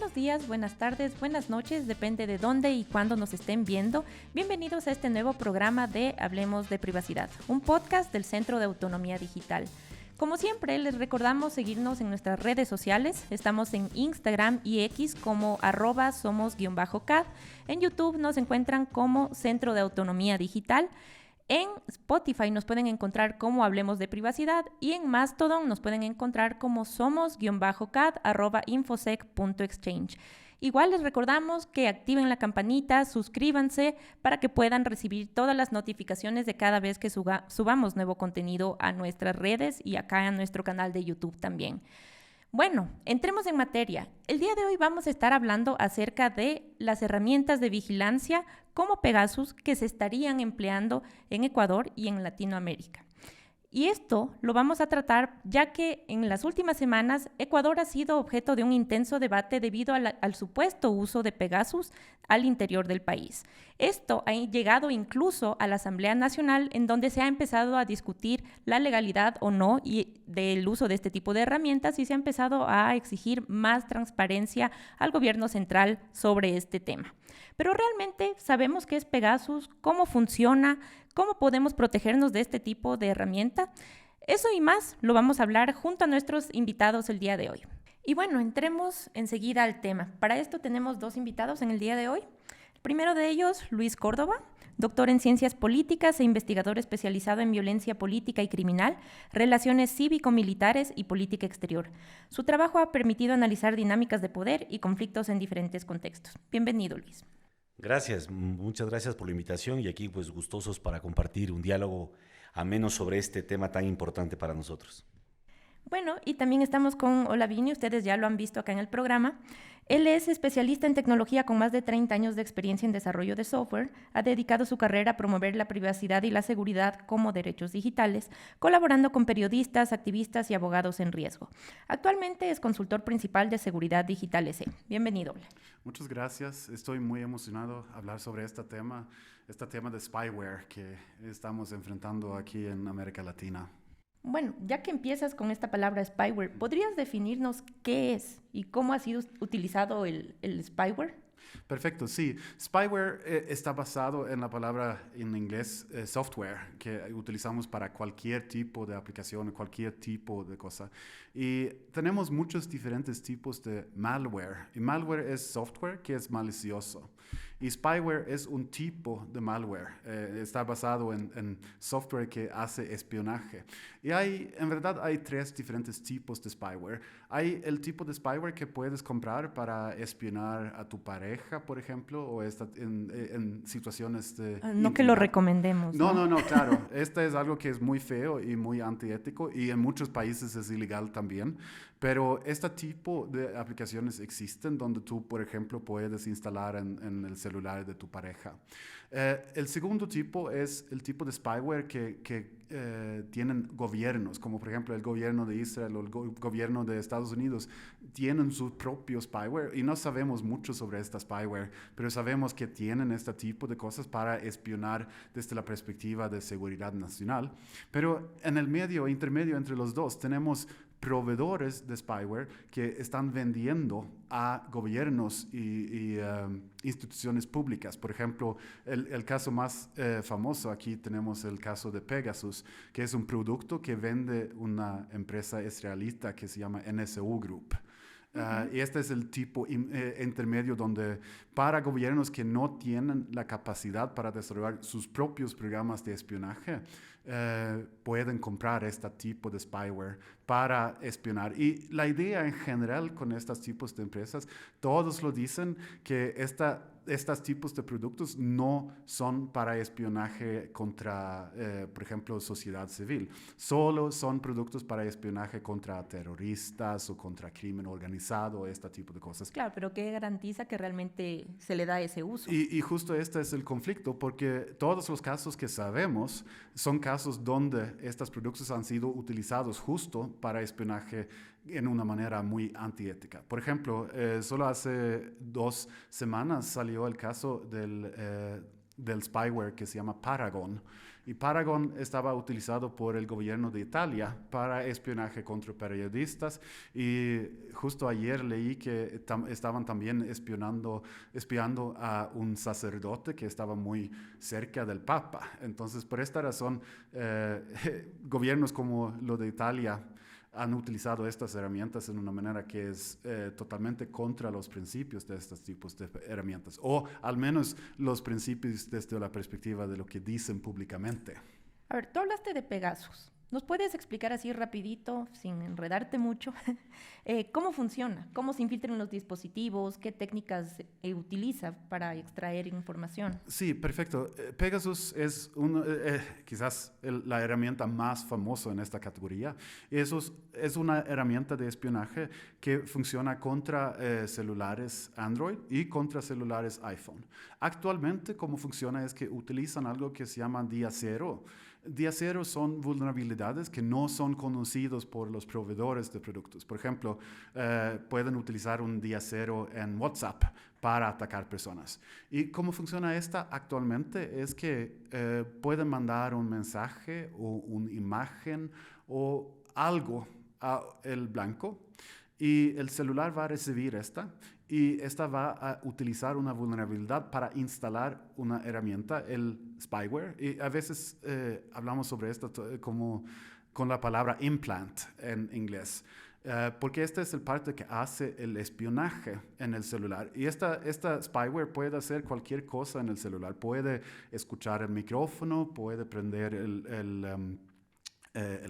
Buenos días, buenas tardes, buenas noches, depende de dónde y cuándo nos estén viendo. Bienvenidos a este nuevo programa de Hablemos de Privacidad, un podcast del Centro de Autonomía Digital. Como siempre, les recordamos seguirnos en nuestras redes sociales. Estamos en Instagram y X como @somos_CAD. En YouTube nos encuentran como Centro de Autonomía Digital. En Spotify nos pueden encontrar como Hablemos de Privacidad y en Mastodon nos pueden encontrar como somos-cad @infosec.exchange. Igual les recordamos que activen la campanita, suscríbanse para que puedan recibir todas las notificaciones de cada vez que subamos nuevo contenido a nuestras redes y acá en nuestro canal de YouTube también. Bueno, entremos en materia. El día de hoy vamos a estar hablando acerca de las herramientas de vigilancia como Pegasus que se estarían empleando en Ecuador y en Latinoamérica. Y esto lo vamos a tratar ya que en las últimas semanas Ecuador ha sido objeto de un intenso debate debido al supuesto uso de Pegasus al interior del país. Esto ha llegado incluso a la Asamblea Nacional, en donde se ha empezado a discutir la legalidad o no del uso de este tipo de herramientas y se ha empezado a exigir más transparencia al gobierno central sobre este tema. Pero realmente sabemos qué es Pegasus, cómo funciona, cómo podemos protegernos de este tipo de herramienta. Eso y más lo vamos a hablar junto a nuestros invitados el día de hoy. Y bueno, entremos enseguida al tema. Para esto tenemos dos invitados en el día de hoy. El primero de ellos, Luis Córdoba, doctor en Ciencias Políticas e investigador especializado en violencia política y criminal, relaciones cívico-militares y política exterior. Su trabajo ha permitido analizar dinámicas de poder y conflictos en diferentes contextos. Bienvenido, Luis. Gracias, muchas gracias por la invitación y aquí pues gustosos para compartir un diálogo ameno sobre este tema tan importante para nosotros. Bueno, y también estamos con Olavini, ustedes ya lo han visto acá en el programa. Él es especialista en tecnología con más de 30 años de experiencia en desarrollo de software. Ha dedicado su carrera a promover la privacidad y la seguridad como derechos digitales, colaborando con periodistas, activistas y abogados en riesgo. Actualmente es consultor principal de Seguridad Digital SE. Bienvenido. Muchas gracias. Estoy muy emocionado de hablar sobre este tema de spyware que estamos enfrentando aquí en América Latina. Bueno, ya que empiezas con esta palabra spyware, ¿podrías definirnos qué es y cómo ha sido utilizado el spyware? Perfecto, sí. Spyware está basado en la palabra en inglés software que utilizamos para cualquier tipo de aplicación, cualquier tipo de cosa. Y tenemos muchos diferentes tipos de malware. Y malware es software que es malicioso. Y spyware es un tipo de malware. Está basado en software que hace espionaje. Y en verdad hay tres diferentes tipos de spyware. Hay el tipo de spyware que puedes comprar para espionar a tu pareja, por ejemplo, o en situaciones de No intimidad. que lo recomendemos. No, claro. Este es algo que es muy feo y muy antiético y en muchos países es ilegal también. Pero este tipo de aplicaciones existen donde tú, por ejemplo, puedes instalar en el celular de tu pareja. El segundo tipo es el tipo de spyware que tienen gobiernos, como por ejemplo el gobierno de Israel o el gobierno de Estados Unidos, tienen su propio spyware y no sabemos mucho sobre esta spyware, pero sabemos que tienen este tipo de cosas para espionar desde la perspectiva de seguridad nacional. Pero en el intermedio entre los dos, tenemos proveedores de spyware que están vendiendo a gobiernos y instituciones públicas. Por ejemplo, el caso más famoso aquí tenemos el caso de Pegasus, que es un producto que vende una empresa israelita que se llama NSO Group. Y este es el tipo intermedio donde para gobiernos que no tienen la capacidad para desarrollar sus propios programas de espionaje, pueden comprar este tipo de spyware para espionar. Y la idea en general con estos tipos de empresas, todos lo dicen que estos tipos de productos no son para espionaje contra, por ejemplo, sociedad civil. Solo son productos para espionaje contra terroristas o contra crimen organizado, este tipo de cosas. Claro, pero ¿qué garantiza que realmente se le da ese uso? Y justo este es el conflicto, porque todos los casos que sabemos son casos donde estos productos han sido utilizados justo para espionaje en una manera muy antiética. Por ejemplo, solo hace 2 semanas salió el caso del del spyware que se llama Paragon. Y Paragon estaba utilizado por el gobierno de Italia para espionaje contra periodistas. Y justo ayer leí que estaban también espiando a un sacerdote que estaba muy cerca del Papa. Entonces, por esta razón, gobiernos como lo de Italia han utilizado estas herramientas en una manera que es totalmente contra los principios de estos tipos de herramientas, o al menos los principios desde la perspectiva de lo que dicen públicamente. A ver, tú hablaste de Pegasus. ¿Nos puedes explicar así rapidito, sin enredarte mucho, cómo funciona? ¿Cómo se infiltran los dispositivos? ¿Qué técnicas utiliza para extraer información? Sí, perfecto. Pegasus es quizás la herramienta más famosa en esta categoría. Es una herramienta de espionaje que funciona contra celulares Android y contra celulares iPhone. Actualmente, cómo funciona es que utilizan algo que se llama día cero. Día cero son vulnerabilidades que no son conocidos por los proveedores de productos. Por ejemplo, pueden utilizar un día cero en WhatsApp para atacar personas. ¿Y cómo funciona esta actualmente? Es que pueden mandar un mensaje o una imagen o algo al blanco y el celular va a recibir esta y esta va a utilizar una vulnerabilidad para instalar una herramienta, el spyware. Y a veces hablamos sobre esto como con la palabra implant en inglés. Porque esta es el parte que hace el espionaje en el celular. Y esta spyware puede hacer cualquier cosa en el celular. Puede escuchar el micrófono, puede prender el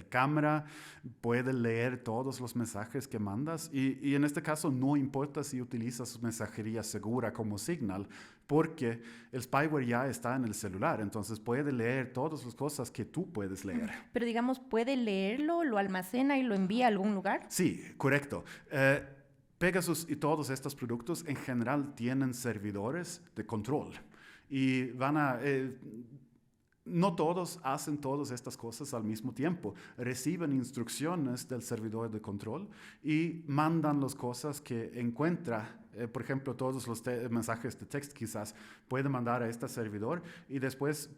cámara, puede leer todos los mensajes que mandas y en este caso no importa si utilizas mensajería segura como Signal, porque el spyware ya está en el celular, entonces puede leer todas las cosas que tú puedes leer. Pero digamos, ¿puede leerlo, lo almacena y lo envía a algún lugar? Sí, correcto. Pegasus y todos estos productos en general tienen servidores de control y no todos hacen todas estas cosas al mismo tiempo. Reciben instrucciones del servidor de control y mandan las cosas que encuentra. Por ejemplo, todos los mensajes de texto quizás pueden mandar a este servidor y después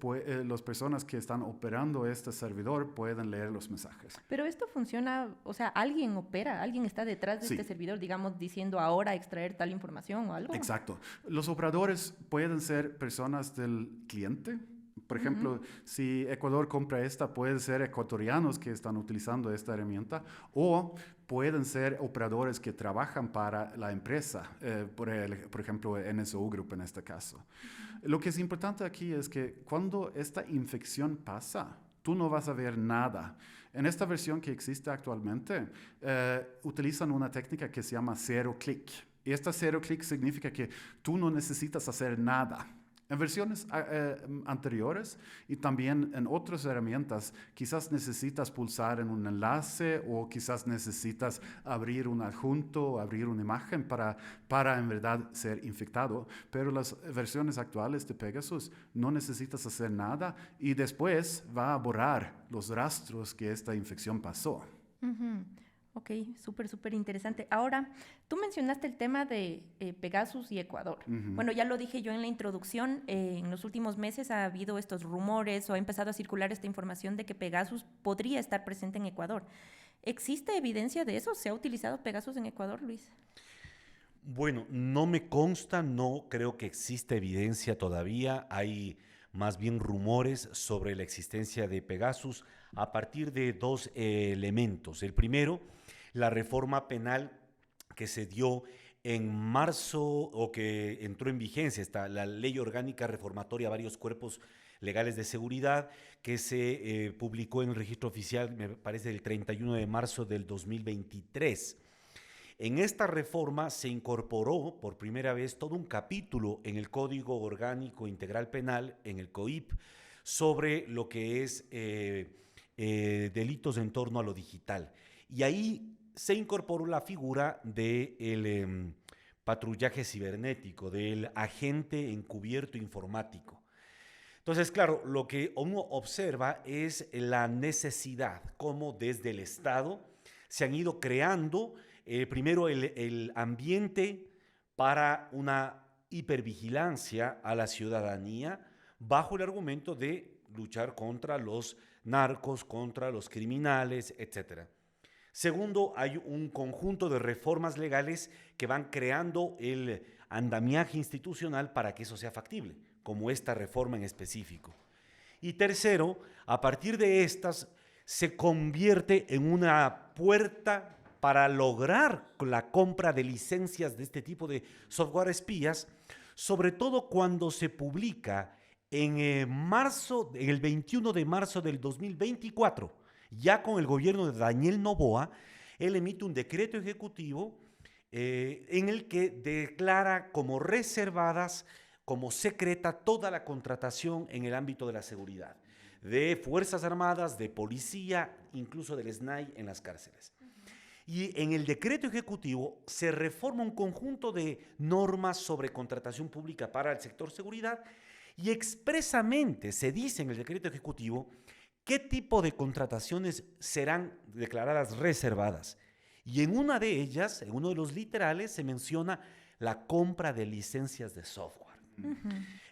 las personas que están operando este servidor pueden leer los mensajes. Pero esto funciona, o sea, alguien opera, alguien está detrás de este servidor, digamos, diciendo ahora extraer tal información o algo. Exacto. Los operadores pueden ser personas del cliente. Por ejemplo, si Ecuador compra esta, pueden ser ecuatorianos que están utilizando esta herramienta o pueden ser operadores que trabajan para la empresa, por ejemplo, NSO Group en este caso. Lo que es importante aquí es que cuando esta infección pasa, tú no vas a ver nada. En esta versión que existe actualmente, utilizan una técnica que se llama zero click. Y esta zero click significa que tú no necesitas hacer nada. En versiones anteriores y también en otras herramientas, quizás necesitas pulsar en un enlace o quizás necesitas abrir un adjunto o abrir una imagen para en verdad ser infectado. Pero las versiones actuales de Pegasus no necesitas hacer nada y después va a borrar los rastros que esta infección pasó. Ok, súper interesante. Ahora, tú mencionaste el tema de Pegasus y Ecuador. Bueno, ya lo dije yo en la introducción, en los últimos meses ha habido estos rumores o ha empezado a circular esta información de que Pegasus podría estar presente en Ecuador. ¿Existe evidencia de eso? ¿Se ha utilizado Pegasus en Ecuador, Luis? Bueno, no me consta, no creo que exista evidencia todavía. Hay más bien rumores sobre la existencia de Pegasus a partir de dos elementos. El primero, la reforma penal que se dio en marzo o que entró en vigencia, la Ley Orgánica Reformatoria a varios cuerpos legales de seguridad que se publicó en el registro oficial, me parece, el 31 de marzo del 2023. En esta reforma se incorporó por primera vez todo un capítulo en el Código Orgánico Integral Penal, en el COIP, sobre lo que es delitos en torno a lo digital. Y ahí se incorporó la figura del patrullaje cibernético, del agente encubierto informático. Entonces, claro, lo que uno observa es la necesidad, cómo desde el Estado se han ido creando primero el ambiente para una hipervigilancia a la ciudadanía, bajo el argumento de luchar contra los narcos, contra los criminales, etc. Segundo, hay un conjunto de reformas legales que van creando el andamiaje institucional para que eso sea factible, como esta reforma en específico. Y tercero, a partir de estas, se convierte en una puerta para lograr la compra de licencias de este tipo de software espías, sobre todo cuando se publica en el 21 de marzo del 2024, ya con el gobierno de Daniel Noboa. Él emite un decreto ejecutivo en el que declara como reservadas, como secreta, toda la contratación en el ámbito de la seguridad, de Fuerzas Armadas, de policía, incluso del SNAI en las cárceles. Y en el decreto ejecutivo se reforma un conjunto de normas sobre contratación pública para el sector seguridad y expresamente se dice en el decreto ejecutivo qué tipo de contrataciones serán declaradas reservadas. Y en una de ellas, en uno de los literales, se menciona la compra de licencias de software.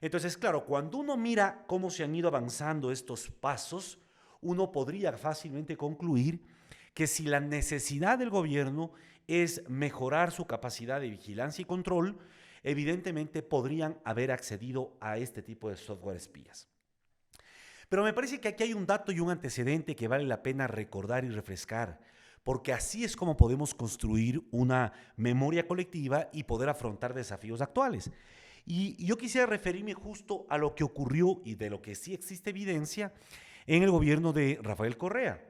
Entonces, claro, cuando uno mira cómo se han ido avanzando estos pasos, uno podría fácilmente concluir que si la necesidad del gobierno es mejorar su capacidad de vigilancia y control, evidentemente podrían haber accedido a este tipo de software espías. Pero me parece que aquí hay un dato y un antecedente que vale la pena recordar y refrescar, porque así es como podemos construir una memoria colectiva y poder afrontar desafíos actuales. Y yo quisiera referirme justo a lo que ocurrió y de lo que sí existe evidencia en el gobierno de Rafael Correa.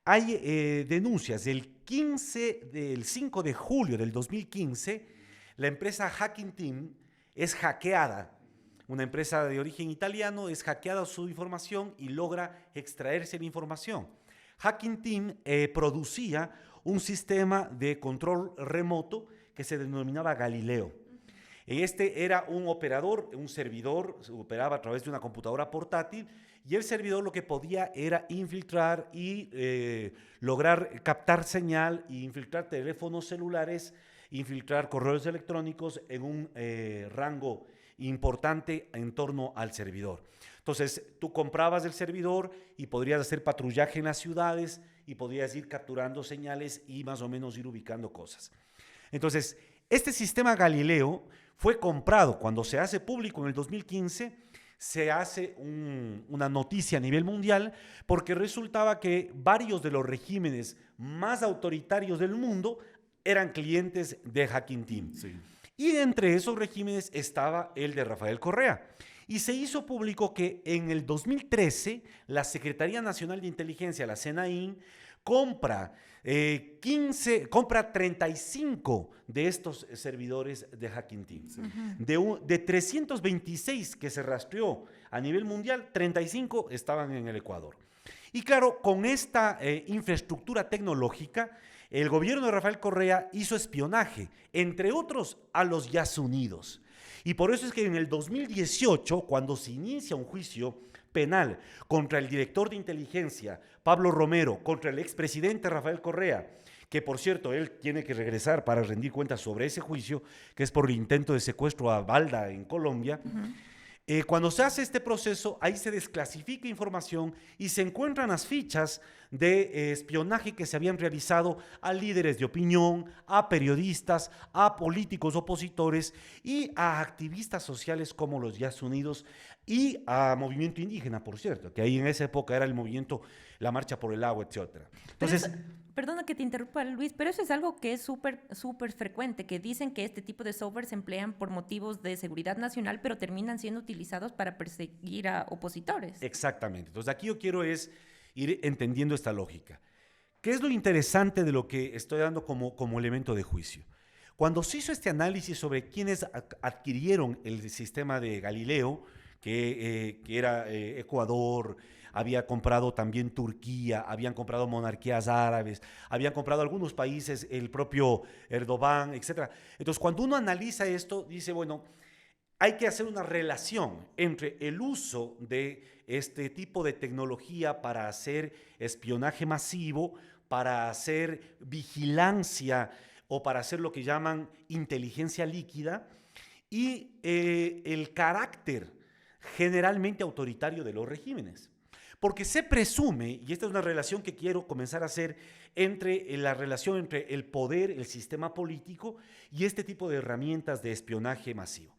Hay denuncias del 5 de julio del 2015, la empresa Hacking Team es hackeada. Una empresa de origen italiano es hackeada su información y logra extraerse la información. Hacking Team producía un sistema de control remoto que se denominaba Galileo. Este era un operador, un servidor, se operaba a través de una computadora portátil y el servidor lo que podía era infiltrar y lograr captar señal e infiltrar teléfonos celulares, infiltrar correos electrónicos en un rango importante en torno al servidor. Entonces, tú comprabas el servidor y podrías hacer patrullaje en las ciudades y podrías ir capturando señales y más o menos ir ubicando cosas. Entonces, este sistema Galileo fue comprado. Cuando se hace público en el 2015, se hace una noticia a nivel mundial porque resultaba que varios de los regímenes más autoritarios del mundo eran clientes de Hacking Team. Sí. Y entre esos regímenes estaba el de Rafael Correa. Y se hizo público que en el 2013 la Secretaría Nacional de Inteligencia, la SENAIN, compra 35 de estos servidores de Hacking Team. Sí. De 326 que se rastreó a nivel mundial, 35 estaban en el Ecuador. Y claro, con esta infraestructura tecnológica, el gobierno de Rafael Correa hizo espionaje, entre otros a los Yasunidos. Y por eso es que en el 2018, cuando se inicia un juicio penal contra el director de inteligencia, Pablo Romero, contra el expresidente Rafael Correa, que por cierto, él tiene que regresar para rendir cuentas sobre ese juicio, que es por el intento de secuestro a Balda en Colombia. Cuando se hace este proceso, ahí se desclasifica información y se encuentran las fichas de espionaje que se habían realizado a líderes de opinión, a periodistas, a políticos opositores y a activistas sociales como los Yasunidos y a movimiento indígena, por cierto, que ahí en esa época era el movimiento, la Marcha por el Agua, etc. Entonces, perdona que te interrumpa, Luis, pero eso es algo que es súper frecuente, que dicen que este tipo de software se emplean por motivos de seguridad nacional, pero terminan siendo utilizados para perseguir a opositores. Exactamente. Entonces, aquí yo quiero ir entendiendo esta lógica. ¿Qué es lo interesante de lo que estoy dando como elemento de juicio? Cuando se hizo este análisis sobre quiénes adquirieron el sistema de Galileo, que era Ecuador, había comprado también Turquía, habían comprado monarquías árabes, habían comprado algunos países, el propio Erdogan, etc. Entonces, cuando uno analiza esto, dice, bueno, hay que hacer una relación entre el uso de este tipo de tecnología para hacer espionaje masivo, para hacer vigilancia o para hacer lo que llaman inteligencia líquida y el carácter generalmente autoritario de los regímenes. Porque se presume, y esta es una relación que quiero comenzar a hacer entre la relación entre el poder, el sistema político y este tipo de herramientas de espionaje masivo.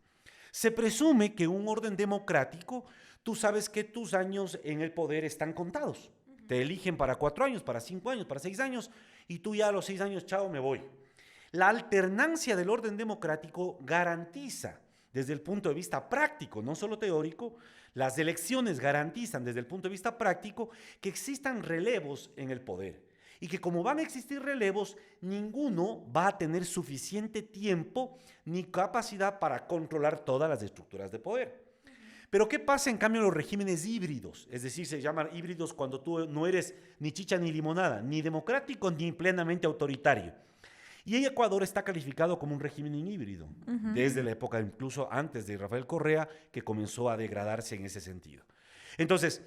Se presume que un orden democrático, tú sabes que tus años en el poder están contados. Te eligen para 4 años, para 5 años, para 6 años, y tú ya a los 6 años, chao, me voy. La alternancia del orden democrático garantiza, desde el punto de vista práctico, no solo teórico, las elecciones garantizan desde el punto de vista práctico que existan relevos en el poder y que como van a existir relevos, ninguno va a tener suficiente tiempo ni capacidad para controlar todas las estructuras de poder. Pero ¿qué pasa en cambio en los regímenes híbridos? Es decir, se llaman híbridos cuando tú no eres ni chicha ni limonada, ni democrático ni plenamente autoritario. Y Ecuador está calificado como un régimen híbrido, desde la época incluso antes de Rafael Correa, que comenzó a degradarse en ese sentido. Entonces,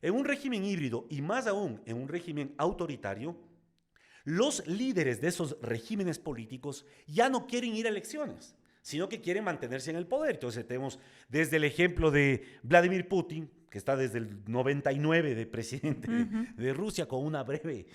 en un régimen híbrido y más aún en un régimen autoritario, los líderes de esos regímenes políticos ya no quieren ir a elecciones, sino que quieren mantenerse en el poder. Entonces tenemos desde el ejemplo de Vladimir Putin, que está desde el 99 de presidente de Rusia, con una breve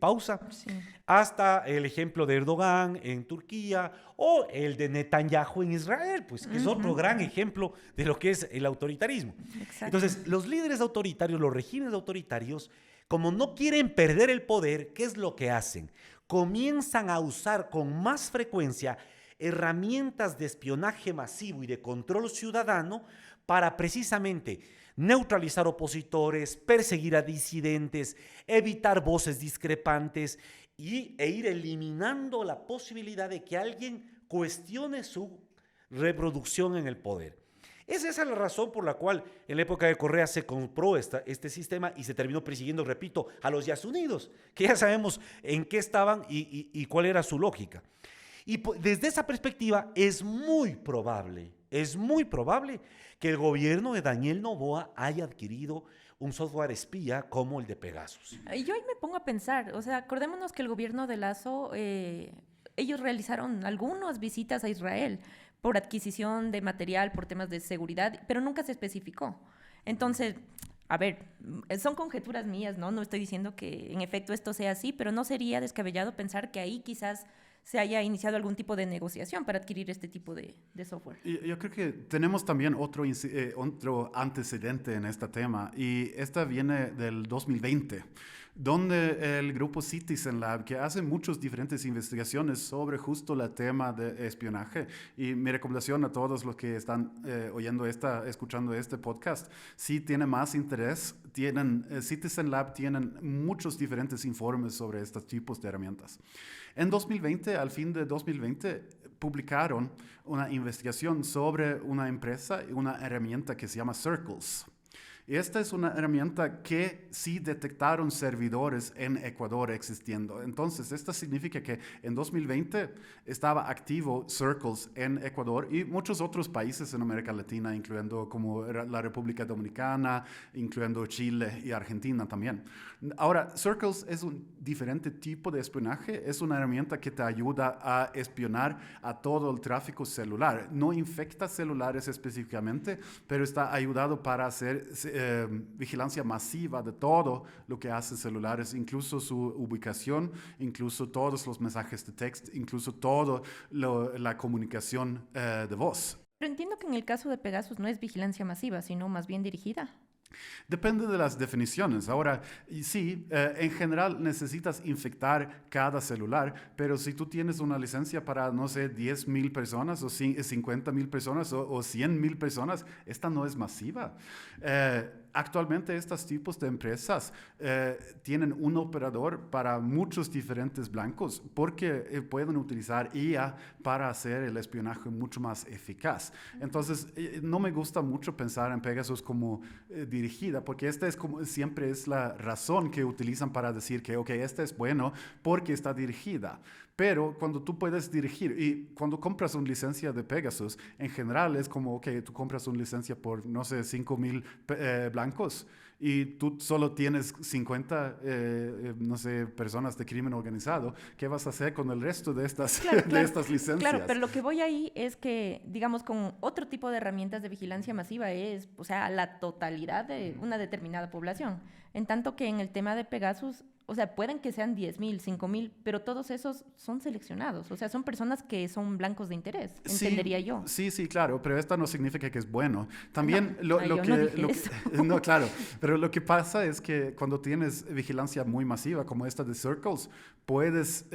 pausa, sí, hasta el ejemplo de Erdogan en Turquía o el de Netanyahu en Israel, pues, que es otro gran ejemplo de lo que es el autoritarismo. Exacto. Entonces, los líderes autoritarios, los regímenes autoritarios, como no quieren perder el poder, ¿qué es lo que hacen? Comienzan a usar con más frecuencia herramientas de espionaje masivo y de control ciudadano para precisamente neutralizar opositores, perseguir a disidentes, evitar voces discrepantes e ir eliminando la posibilidad de que alguien cuestione su reproducción en el poder. Esa es la razón por la cual en la época de Correa se compró este sistema y se terminó persiguiendo, repito, a los Yasunidos, que ya sabemos en qué estaban y cuál era su lógica. Y desde esa perspectiva es muy probable que el gobierno de Daniel Noboa haya adquirido un software espía como el de Pegasus. Y yo ahí me pongo a pensar, o sea, acordémonos que el gobierno de Lazo, ellos realizaron algunas visitas a Israel por adquisición de material, por temas de seguridad, pero nunca se especificó. Entonces, a ver, son conjeturas mías, ¿no? No estoy diciendo que en efecto esto sea así, pero no sería descabellado pensar que ahí quizás se haya iniciado algún tipo de negociación para adquirir este tipo de software. Yo creo que tenemos también otro antecedente en este tema, y esta viene del 2020, donde el grupo Citizen Lab, que hace muchas diferentes investigaciones sobre justo el tema de espionaje, y mi recomendación a todos los que están escuchando este podcast, si tienen más interés, Citizen Lab tienen muchos diferentes informes sobre estos tipos de herramientas. En 2020, al fin de 2020, publicaron una investigación sobre una empresa y una herramienta que se llama Circles. Y esta es una herramienta que sí detectaron servidores en Ecuador existiendo. Entonces, esto significa que en 2020 estaba activo Circles en Ecuador y muchos otros países en América Latina, incluyendo como la República Dominicana, incluyendo Chile y Argentina también. Ahora, Circles es un diferente tipo de espionaje. Es una herramienta que te ayuda a espionar a todo el tráfico celular. No infecta celulares específicamente, pero está ayudado para hacer vigilancia masiva de todo lo que hace celulares, incluso su ubicación, incluso todos los mensajes de texto, incluso toda la comunicación de voz. Pero entiendo que en el caso de Pegasus no es vigilancia masiva, sino más bien dirigida. Depende de las definiciones. Ahora, sí, en general necesitas infectar cada celular, pero si tú tienes una licencia para, no sé, 10,000 personas o 50,000 personas o 100,000 personas, esta no es masiva. Actualmente estos tipos de empresas tienen un operador para muchos diferentes blancos porque pueden utilizar IA para hacer el espionaje mucho más eficaz. Entonces, no me gusta mucho pensar en Pegasus como dirigida, porque esta es como siempre es la razón que utilizan para decir que, ok, esta es bueno porque está dirigida. Pero cuando tú puedes dirigir, y cuando compras una licencia de Pegasus, en general es como, ok, tú compras una licencia por, no sé, 5,000 blancos, y tú solo tienes 50, no sé, personas de crimen organizado, ¿qué vas a hacer con el resto de estas, de estas licencias? Claro, pero lo que voy ahí es que, digamos, con otro tipo de herramientas de vigilancia masiva es, o sea, la totalidad de una determinada población. En tanto que en el tema de Pegasus, o sea, pueden que sean 10,000, 5,000, pero todos esos son seleccionados. O sea, son personas que son blancos de interés, entendería yo. Sí, claro, pero esto no significa que es bueno. También no dije eso. no, claro, pero lo que pasa es que cuando tienes vigilancia muy masiva como esta de Circles, puedes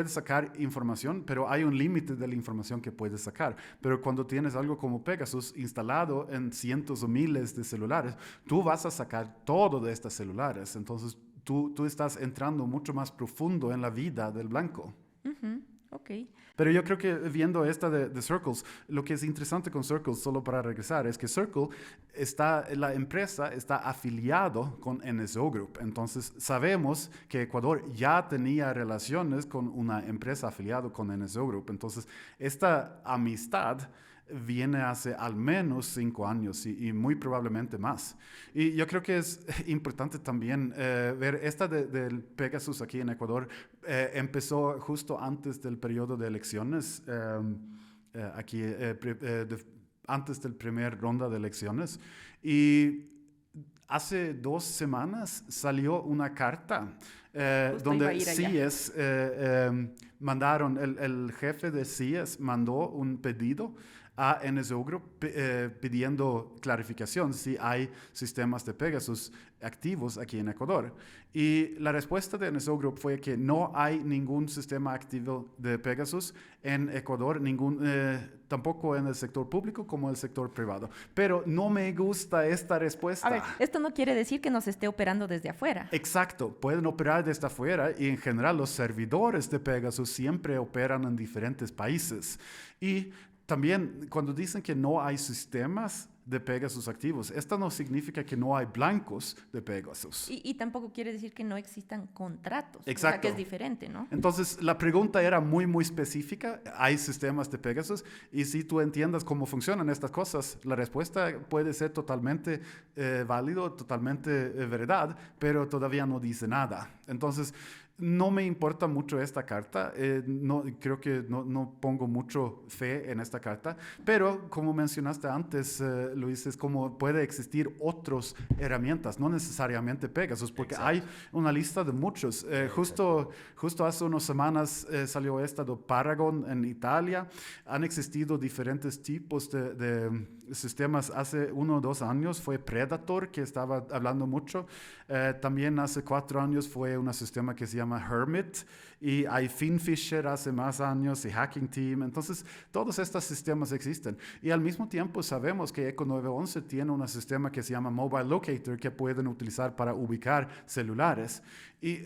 sacar información, pero hay un límite de la información que puedes sacar. Pero cuando tienes algo como Pegasus instalado en cientos o miles de celulares, tú vas a sacar todo de estas celulares. Entonces, tú estás entrando mucho más profundo en la vida del blanco. Ok. Pero yo creo que viendo esta de Circles, lo que es interesante con Circles, solo para regresar, es que la empresa está afiliado con NSO Group. Entonces sabemos que Ecuador ya tenía relaciones con una empresa afiliada con NSO Group. Entonces esta amistad viene hace al menos 5 años y muy probablemente más. Y yo creo que es importante también ver esta del Pegasus aquí en Ecuador. Empezó justo antes del periodo de elecciones, antes del primer ronda de elecciones. Y hace 2 semanas salió una carta donde CIES mandaron, el jefe de CIES mandó un pedido a NSO Group pidiendo clarificación si hay sistemas de Pegasus activos aquí en Ecuador. Y la respuesta de NSO Group fue que no hay ningún sistema activo de Pegasus en Ecuador, tampoco en el sector público como el sector privado. Pero no me gusta esta respuesta. A ver, esto no quiere decir que nos esté operando desde afuera. Exacto, pueden operar desde afuera y en general los servidores de Pegasus siempre operan en diferentes países. Y también cuando dicen que no hay sistemas de Pegasus activos, esto no significa que no hay blancos de Pegasus. Y tampoco quiere decir que no existan contratos. Exacto. O sea, que es diferente, ¿no? Entonces, la pregunta era muy específica. ¿Hay sistemas de Pegasus? Y si tú entiendas cómo funcionan estas cosas, la respuesta puede ser totalmente válido, totalmente verdad, pero todavía no dice nada. Entonces, no me importa mucho esta carta, creo que no pongo mucho fe en esta carta, pero como mencionaste antes, Luis, es como puede existir otras herramientas, no necesariamente Pegasus, porque Exacto. Hay una lista de muchos. Justo hace unas semanas salió esta de Paragon en Italia. Han existido diferentes tipos de sistemas. Hace 1 o 2 años fue Predator, que estaba hablando mucho. También hace 4 años fue un sistema que se llama Hermit, y hay Finfisher hace más años y Hacking Team. Entonces, todos estos sistemas existen. Y al mismo tiempo sabemos que Eco 911 tiene un sistema que se llama Mobile Locator que pueden utilizar para ubicar celulares. Y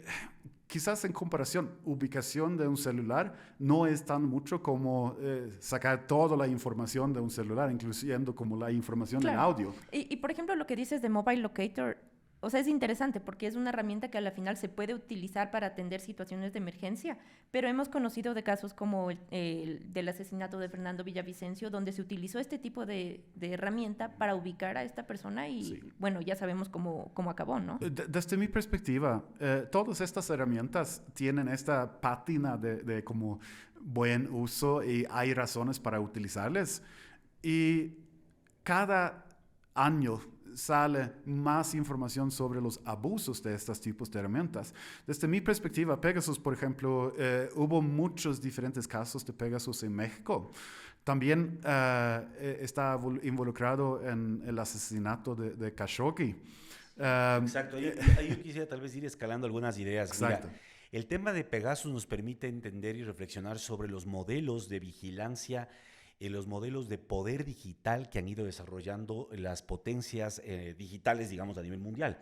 quizás en comparación, ubicación de un celular no es tan mucho como sacar toda la información de un celular, incluyendo como la información en audio. Y por ejemplo, lo que dices de Mobile Locator, o sea, es interesante porque es una herramienta que a la final se puede utilizar para atender situaciones de emergencia, pero hemos conocido de casos como el del asesinato de Fernando Villavicencio, donde se utilizó este tipo de herramienta para ubicar a esta persona y, sí. Bueno, ya sabemos cómo acabó, ¿no? Desde mi perspectiva, todas estas herramientas tienen esta pátina de como buen uso y hay razones para utilizarles. Y cada año sale más información sobre los abusos de estos tipos de herramientas. Desde mi perspectiva, Pegasus, por ejemplo, hubo muchos diferentes casos de Pegasus en México. También está involucrado en el asesinato de Khashoggi. Exacto. Yo quisiera tal vez ir escalando algunas ideas. Exacto. Mira, el tema de Pegasus nos permite entender y reflexionar sobre los modelos de vigilancia, los modelos de poder digital que han ido desarrollando las potencias digitales, digamos, a nivel mundial.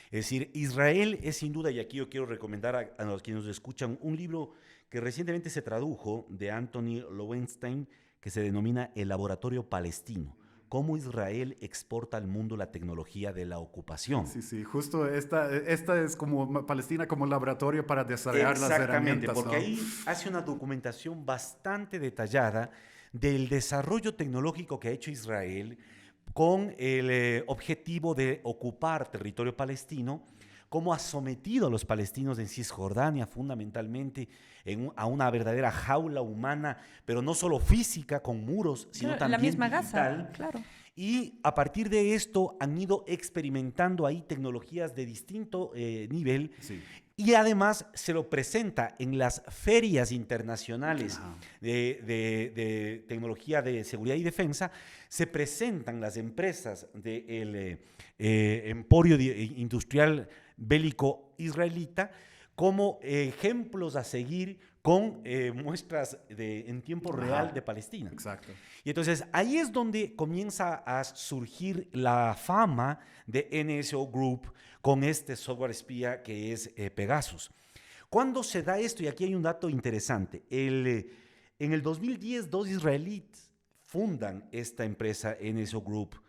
Es decir, Israel es sin duda, y aquí yo quiero recomendar a los que nos escuchan, un libro que recientemente se tradujo de Anthony Lowenstein, que se denomina El Laboratorio Palestino. cómo Israel exporta al mundo la tecnología de la ocupación. Sí, sí, justo esta es como Palestina como laboratorio para desarrollar las herramientas. Exactamente, porque ahí hace una documentación bastante detallada del desarrollo tecnológico que ha hecho Israel con el objetivo de ocupar territorio palestino, cómo ha sometido a los palestinos en Cisjordania fundamentalmente a una verdadera jaula humana, pero no solo física con muros, sino Claro, también la misma digital. Gaza, claro. Y a partir de esto han ido experimentando ahí tecnologías de distinto nivel. Sí. Y además se lo presenta en las ferias internacionales de tecnología de seguridad y defensa. Se presentan las empresas del emporio industrial bélico israelita como ejemplos a seguir con muestras en tiempo real de Palestina. Exacto. Y entonces ahí es donde comienza a surgir la fama de NSO Group con este software espía que es Pegasus. ¿Cuándo se da esto? Y aquí hay un dato interesante. En el 2010, 2 israelíes fundan esta empresa NSO Group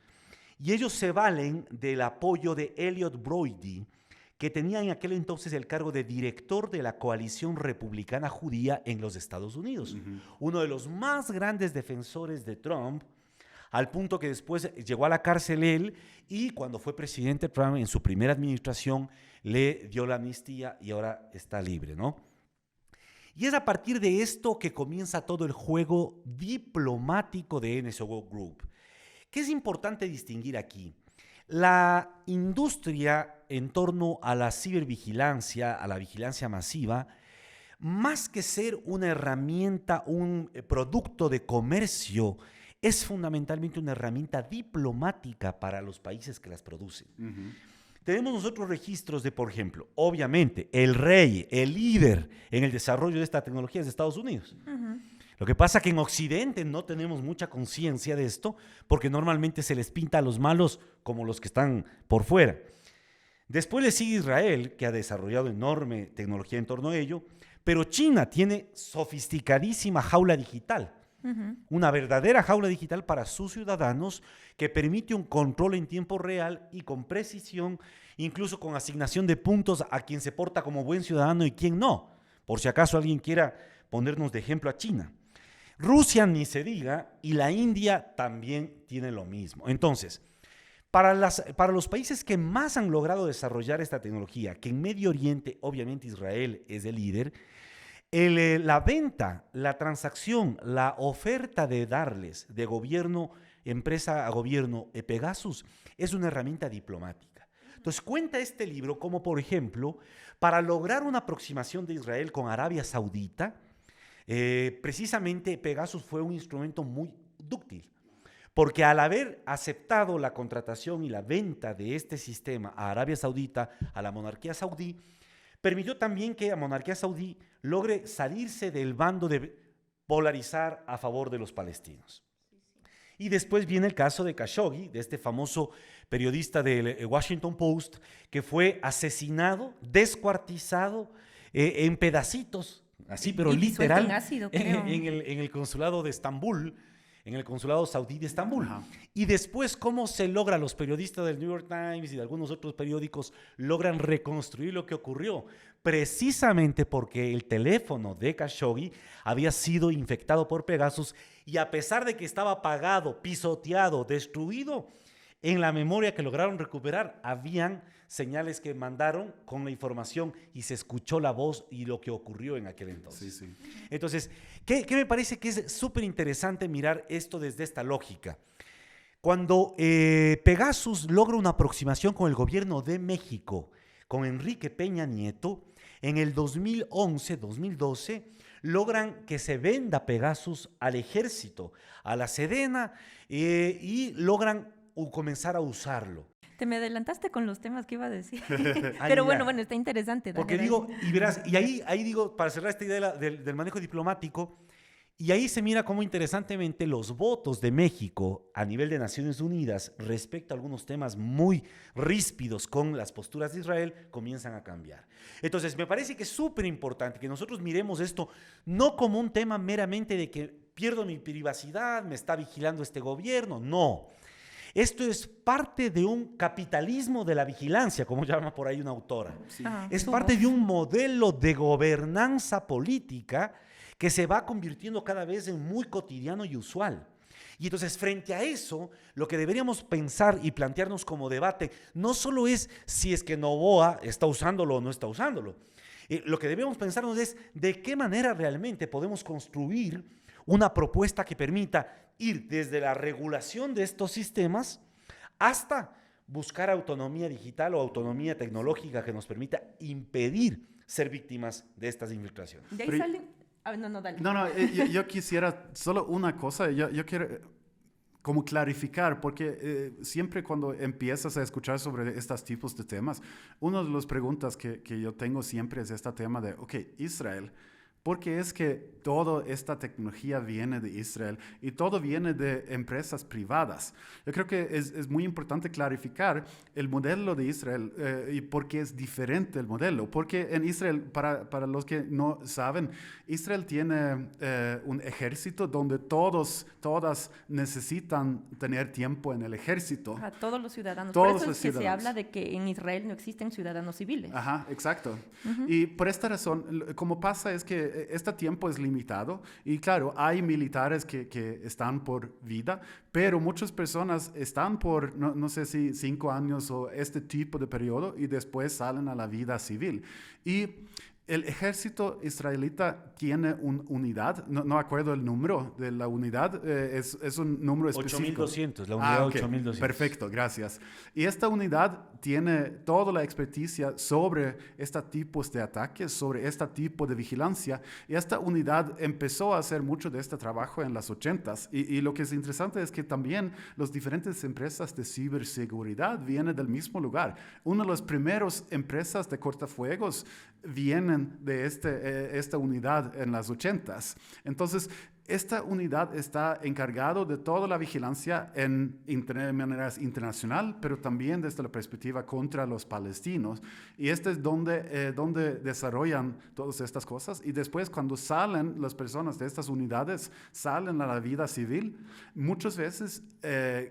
y ellos se valen del apoyo de Elliot Broidy, que tenía en aquel entonces el cargo de director de la coalición republicana judía en los Estados Unidos. Uno de los más grandes defensores de Trump, al punto que después llegó a la cárcel él y cuando fue presidente Trump en su primera administración le dio la amnistía y ahora está libre, ¿no? Y es a partir de esto que comienza todo el juego diplomático de NSO Group. ¿Qué es importante distinguir aquí? La industria en torno a la cibervigilancia, a la vigilancia masiva, más que ser una herramienta, un producto de comercio, es fundamentalmente una herramienta diplomática para los países que las producen. Tenemos nosotros registros de, por ejemplo, obviamente, el rey, el líder en el desarrollo de esta tecnología es de Estados Unidos. Lo que pasa es que en Occidente no tenemos mucha conciencia de esto porque normalmente se les pinta a los malos como los que están por fuera. Después le sigue Israel, que ha desarrollado enorme tecnología en torno a ello, pero China tiene sofisticadísima jaula digital, una verdadera jaula digital para sus ciudadanos que permite un control en tiempo real y con precisión, incluso con asignación de puntos a quien se porta como buen ciudadano y quien no, por si acaso alguien quiera ponernos de ejemplo a China. Rusia ni se diga y la India también tiene lo mismo. Entonces, para los países que más han logrado desarrollar esta tecnología, que en Medio Oriente, obviamente Israel es el líder, la venta, la transacción, la oferta de darles de gobierno, empresa a gobierno, Pegasus, es una herramienta diplomática. Entonces cuenta este libro como, por ejemplo, para lograr una aproximación de Israel con Arabia Saudita, precisamente Pegasus fue un instrumento muy dúctil, porque al haber aceptado la contratación y la venta de este sistema a Arabia Saudita, a la monarquía saudí, permitió también que la monarquía saudí logre salirse del bando de polarizar a favor de los palestinos. Y después viene el caso de Khashoggi, de este famoso periodista del Washington Post, que fue asesinado, descuartizado en pedacitos, así pero y literal, en ácido, creo. en el consulado de Estambul, en el consulado saudí de Estambul. Y después, ¿cómo se logra? Los periodistas del New York Times y de algunos otros periódicos logran reconstruir lo que ocurrió, precisamente porque el teléfono de Khashoggi había sido infectado por Pegasus y a pesar de que estaba apagado, pisoteado, destruido, en la memoria que lograron recuperar habían señales que mandaron con la información y se escuchó la voz y lo que ocurrió en aquel entonces. Sí, sí. Entonces, ¿qué me parece que es súper interesante mirar esto desde esta lógica? Cuando Pegasus logra una aproximación con el gobierno de México, con Enrique Peña Nieto, en el 2011-2012, logran que se venda Pegasus al ejército, a la Sedena, y logran comenzar a usarlo. Te me adelantaste con los temas que iba a decir. Ay, Pero mira. bueno, está interesante. Dale, Porque dale. digo, y verás, y ahí digo, para cerrar esta idea del manejo diplomático, y ahí se mira cómo interesantemente los votos de México a nivel de Naciones Unidas respecto a algunos temas muy ríspidos con las posturas de Israel comienzan a cambiar. Entonces, me parece que es súper importante que nosotros miremos esto no como un tema meramente de que pierdo mi privacidad, me está vigilando este gobierno. No. Esto es parte de un capitalismo de la vigilancia, como llama por ahí una autora. Sí. Es parte de un modelo de gobernanza política que se va convirtiendo cada vez en muy cotidiano y usual. Y entonces, frente a eso, lo que deberíamos pensar y plantearnos como debate no solo es si es que Noboa está usándolo o no está usándolo. Lo que debemos pensarnos es de qué manera realmente podemos construir una propuesta que permita ir desde la regulación de estos sistemas hasta buscar autonomía digital o autonomía tecnológica que nos permita impedir ser víctimas de estas infiltraciones. De ahí salen... No, dale. No, yo quisiera solo una cosa, yo quiero como clarificar, porque siempre cuando empiezas a escuchar sobre estos tipos de temas, una de las preguntas que yo tengo siempre es este tema de, ok, Israel, ¿por qué es que toda esta tecnología viene de Israel y todo viene de empresas privadas? Yo creo que es muy importante clarificar el modelo de Israel y por qué es diferente el modelo. Porque en Israel, para los que no saben, Israel tiene un ejército donde todas necesitan tener tiempo en el ejército. A todos los ciudadanos. Todos por eso los es que ciudadanos. se habla de que en Israel no existen ciudadanos civiles. Ajá, exacto. Y por esta razón, como pasa es que este tiempo es limitado y claro, hay militares que están por vida, pero muchas personas están por, no sé si 5 años o este tipo de periodo y después salen a la vida civil. Y el ejército israelita tiene una unidad, no acuerdo el número de la unidad, es un número específico. 8.200, la unidad okay. 8.200. Perfecto, gracias. Y esta unidad tiene toda la experticia sobre estos tipos de ataques, sobre este tipo de vigilancia, y esta unidad empezó a hacer mucho de este trabajo en las 80s. Y lo que es interesante es que también las diferentes empresas de ciberseguridad vienen del mismo lugar. Una de las primeras empresas de cortafuegos vienen de esta unidad en las 80s. Entonces, esta unidad está encargada de toda la vigilancia de manera internacional, pero también desde la perspectiva contra los palestinos. Y este es donde desarrollan todas estas cosas. Y después, cuando salen las personas de estas unidades, salen a la vida civil, muchas veces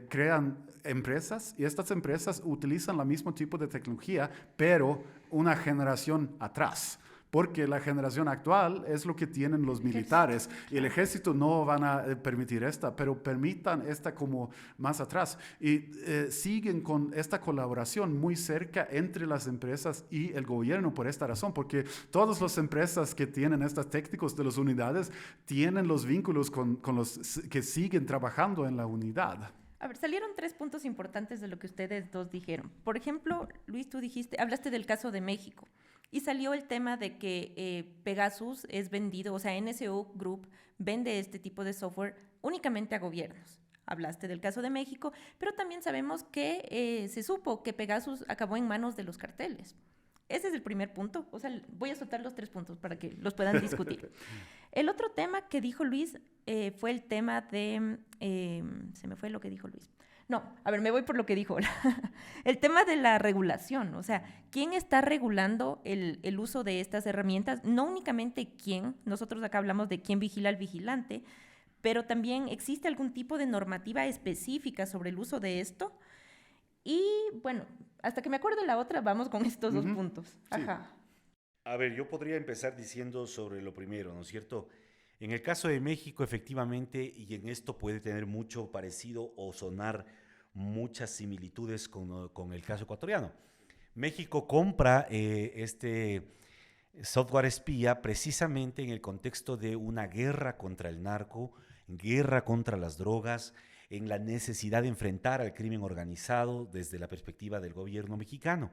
crean empresas y estas empresas utilizan el mismo tipo de tecnología, pero una generación atrás. Porque la generación actual es lo que tienen los militares y el ejército no van a permitir esta, pero permitan esta como más atrás. Y siguen con esta colaboración muy cerca entre las empresas y el gobierno por esta razón, porque todas las empresas que tienen estos técnicos de las unidades tienen los vínculos con los que siguen trabajando en la unidad. A ver, salieron 3 puntos importantes de lo que ustedes dos dijeron. Por ejemplo, Luis, tú hablaste del caso de México. Y salió el tema de que Pegasus es vendido, o sea, NSO Group vende este tipo de software únicamente a gobiernos. Hablaste del caso de México, pero también sabemos que se supo que Pegasus acabó en manos de los carteles. Ese es el primer punto. O sea, voy a soltar los 3 puntos para que los puedan discutir. El otro tema que dijo Luis fue el tema de... se me fue lo que dijo Luis. No, a ver, me voy por lo que dijo. El tema de la regulación, o sea, ¿quién está regulando el uso de estas herramientas? No únicamente quién, nosotros acá hablamos de quién vigila al vigilante, pero también existe algún tipo de normativa específica sobre el uso de esto. Y bueno, hasta que me acuerde la otra, vamos con estos 2 puntos. Sí. Ajá. A ver, yo podría empezar diciendo sobre lo primero, ¿no es cierto? En el caso de México, efectivamente, y en esto puede tener mucho parecido o sonar muchas similitudes con el caso ecuatoriano. México compra este software espía precisamente en el contexto de una guerra contra el narco, guerra contra las drogas, en la necesidad de enfrentar al crimen organizado desde la perspectiva del gobierno mexicano.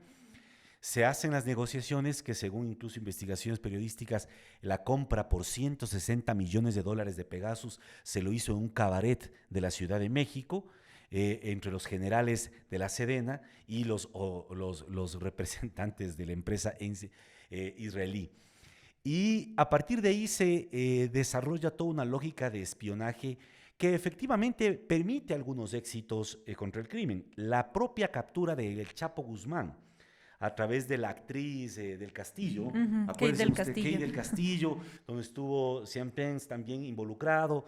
Se hacen las negociaciones que, según incluso investigaciones periodísticas, la compra por $160 millones de Pegasus se lo hizo en un cabaret de la Ciudad de México, entre los generales de la Sedena y los representantes de la empresa israelí. Y a partir de ahí se desarrolla toda una lógica de espionaje que efectivamente permite algunos éxitos contra el crimen. La propia captura del Chapo Guzmán, a través de la actriz del Castillo, Kate del Castillo, donde estuvo Sean Pence también involucrado.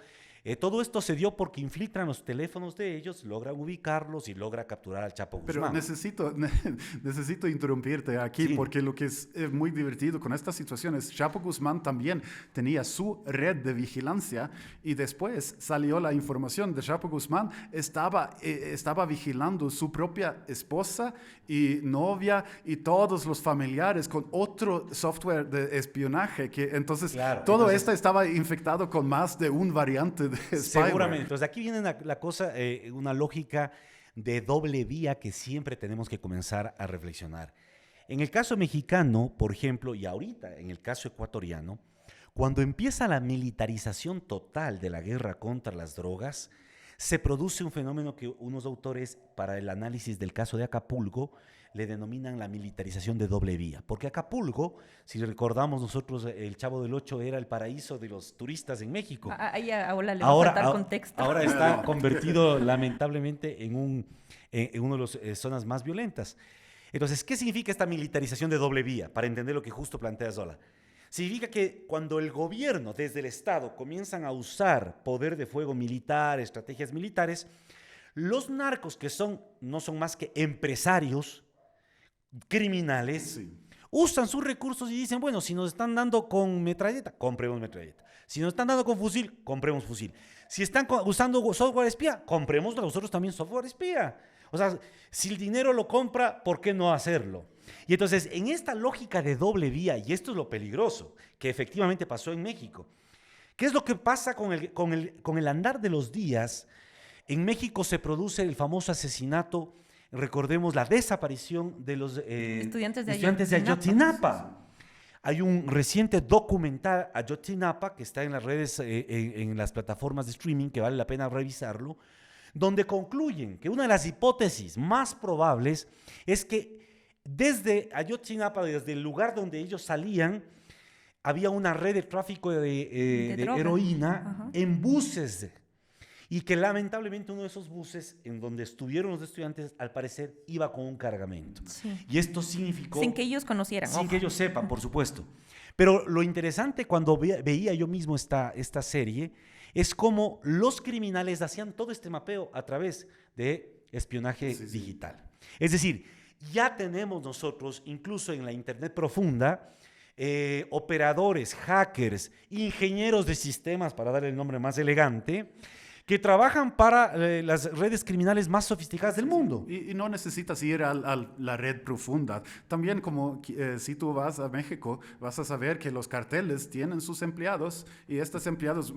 Todo esto se dio porque infiltran los teléfonos de ellos, logran ubicarlos y logra capturar al Chapo Guzmán. Pero necesito interrumpirte aquí, Sí. porque lo que es muy divertido con esta situación es Chapo Guzmán también tenía su red de vigilancia y después salió la información de Chapo Guzmán estaba vigilando su propia esposa y novia y todos los familiares con otro software de espionaje, que entonces Claro, todo entonces- esto estaba infectado con más de un variante de spyware. Seguramente. Entonces aquí viene la cosa, una lógica de doble vía que siempre tenemos que comenzar a reflexionar. En el caso mexicano, por ejemplo, y ahorita en el caso ecuatoriano, cuando empieza la militarización total de la guerra contra las drogas, se produce un fenómeno que unos autores, para el análisis del caso de Acapulco, le denominan la militarización de doble vía. Porque Acapulco, si recordamos nosotros, el Chavo del Ocho era el paraíso de los turistas en México. Ahí ahora le va a faltar contexto. Ahora está convertido lamentablemente en una de las zonas más violentas. Entonces, ¿qué significa esta militarización de doble vía? Para entender lo que justo plantea Zola. Significa que cuando el gobierno, desde el Estado, comienzan a usar poder de fuego militar, estrategias militares, los narcos, que no son más que empresarios criminales, Sí. usan sus recursos y dicen, bueno, si nos están dando con metralleta, compremos metralleta. Si nos están dando con fusil, compremos fusil. Si están usando software espía, compremos nosotros también software espía. O sea, si el dinero lo compra, ¿por qué no hacerlo? Y entonces, en esta lógica de doble vía, y esto es lo peligroso, que efectivamente pasó en México, ¿qué es lo que pasa con el andar de los días? En México se produce el famoso asesinato, recordemos la desaparición de los Estudiantes de Ayotzinapa. Hay un reciente documental, Ayotzinapa, que está en las redes, en las plataformas de streaming, que vale la pena revisarlo, donde concluyen que una de las hipótesis más probables es que desde Ayotzinapa, desde el lugar donde ellos salían, había una red de tráfico de droga. heroína Ajá. en buses. Y que lamentablemente uno de esos buses en donde estuvieron los estudiantes, al parecer, iba con un cargamento. Sí. Y esto significó... Sin que ellos conocieran. Sin ojo. que ellos sepan, por supuesto. Pero lo interesante cuando veía yo mismo esta serie es cómo los criminales hacían todo este mapeo a través de espionaje digital. Es decir, ya tenemos nosotros, incluso en la Internet profunda, operadores, hackers, ingenieros de sistemas, para darle el nombre más elegante, que trabajan para las redes criminales más sofisticadas del mundo. Y no necesitas ir a la red profunda. También como si tú vas a México, vas a saber que los carteles tienen sus empleados y estos empleados,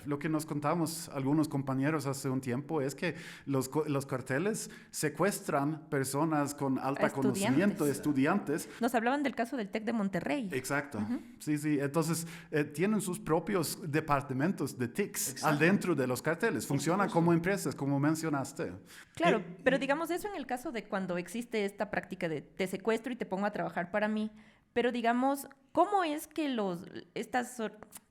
lo que nos contamos algunos compañeros hace un tiempo es que los carteles secuestran personas con alto conocimiento, estudiantes. Nos hablaban del caso del TEC de Monterrey. Exacto. Sí. Entonces, tienen sus propios departamentos de TICs al dentro de los carteles. Funcionan como empresas, como mencionaste. Claro, pero digamos eso en el caso de cuando existe esta práctica de te secuestro y te pongo a trabajar para mí. Pero digamos, ¿cómo es que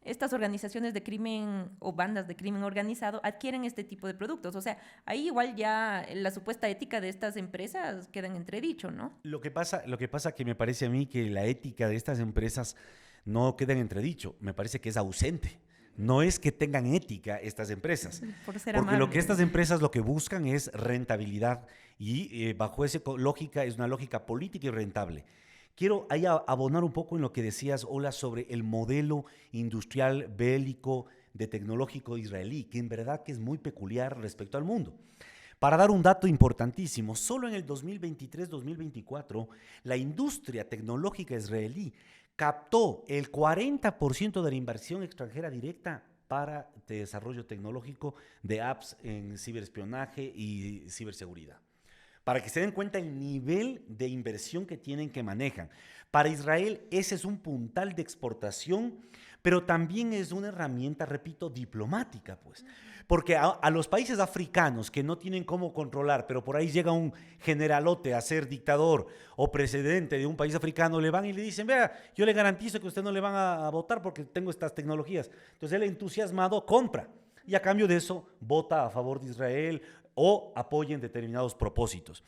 estas organizaciones de crimen o bandas de crimen organizado adquieren este tipo de productos? O sea, ahí igual ya la supuesta ética de estas empresas queda en entredicho, ¿no? Lo que pasa que me parece a mí que la ética de estas empresas no queda en entredicho, me parece que es ausente. No es que tengan ética estas empresas, Por ser porque amable. lo que estas empresas lo que buscan es rentabilidad y bajo esa lógica es una lógica política y rentable. Quiero ahí abonar un poco en lo que decías, Ola, sobre el modelo industrial bélico de tecnológico israelí, que en verdad que es muy peculiar respecto al mundo. Para dar un dato importantísimo, solo en el 2023-2024, la industria tecnológica israelí captó el 40% de la inversión extranjera directa para desarrollo tecnológico de apps en ciberespionaje y ciberseguridad. Para que se den cuenta el nivel de inversión que tienen, que manejan. Para Israel ese es un puntal de exportación, pero también es una herramienta, repito, diplomática, pues. Porque a los países africanos que no tienen cómo controlar, pero por ahí llega un generalote a ser dictador o presidente de un país africano, le van y le dicen, vea, yo le garantizo que usted no le van a votar porque tengo estas tecnologías. Entonces él, entusiasmado, compra. Y a cambio de eso, vota a favor de Israel o apoya en determinados propósitos.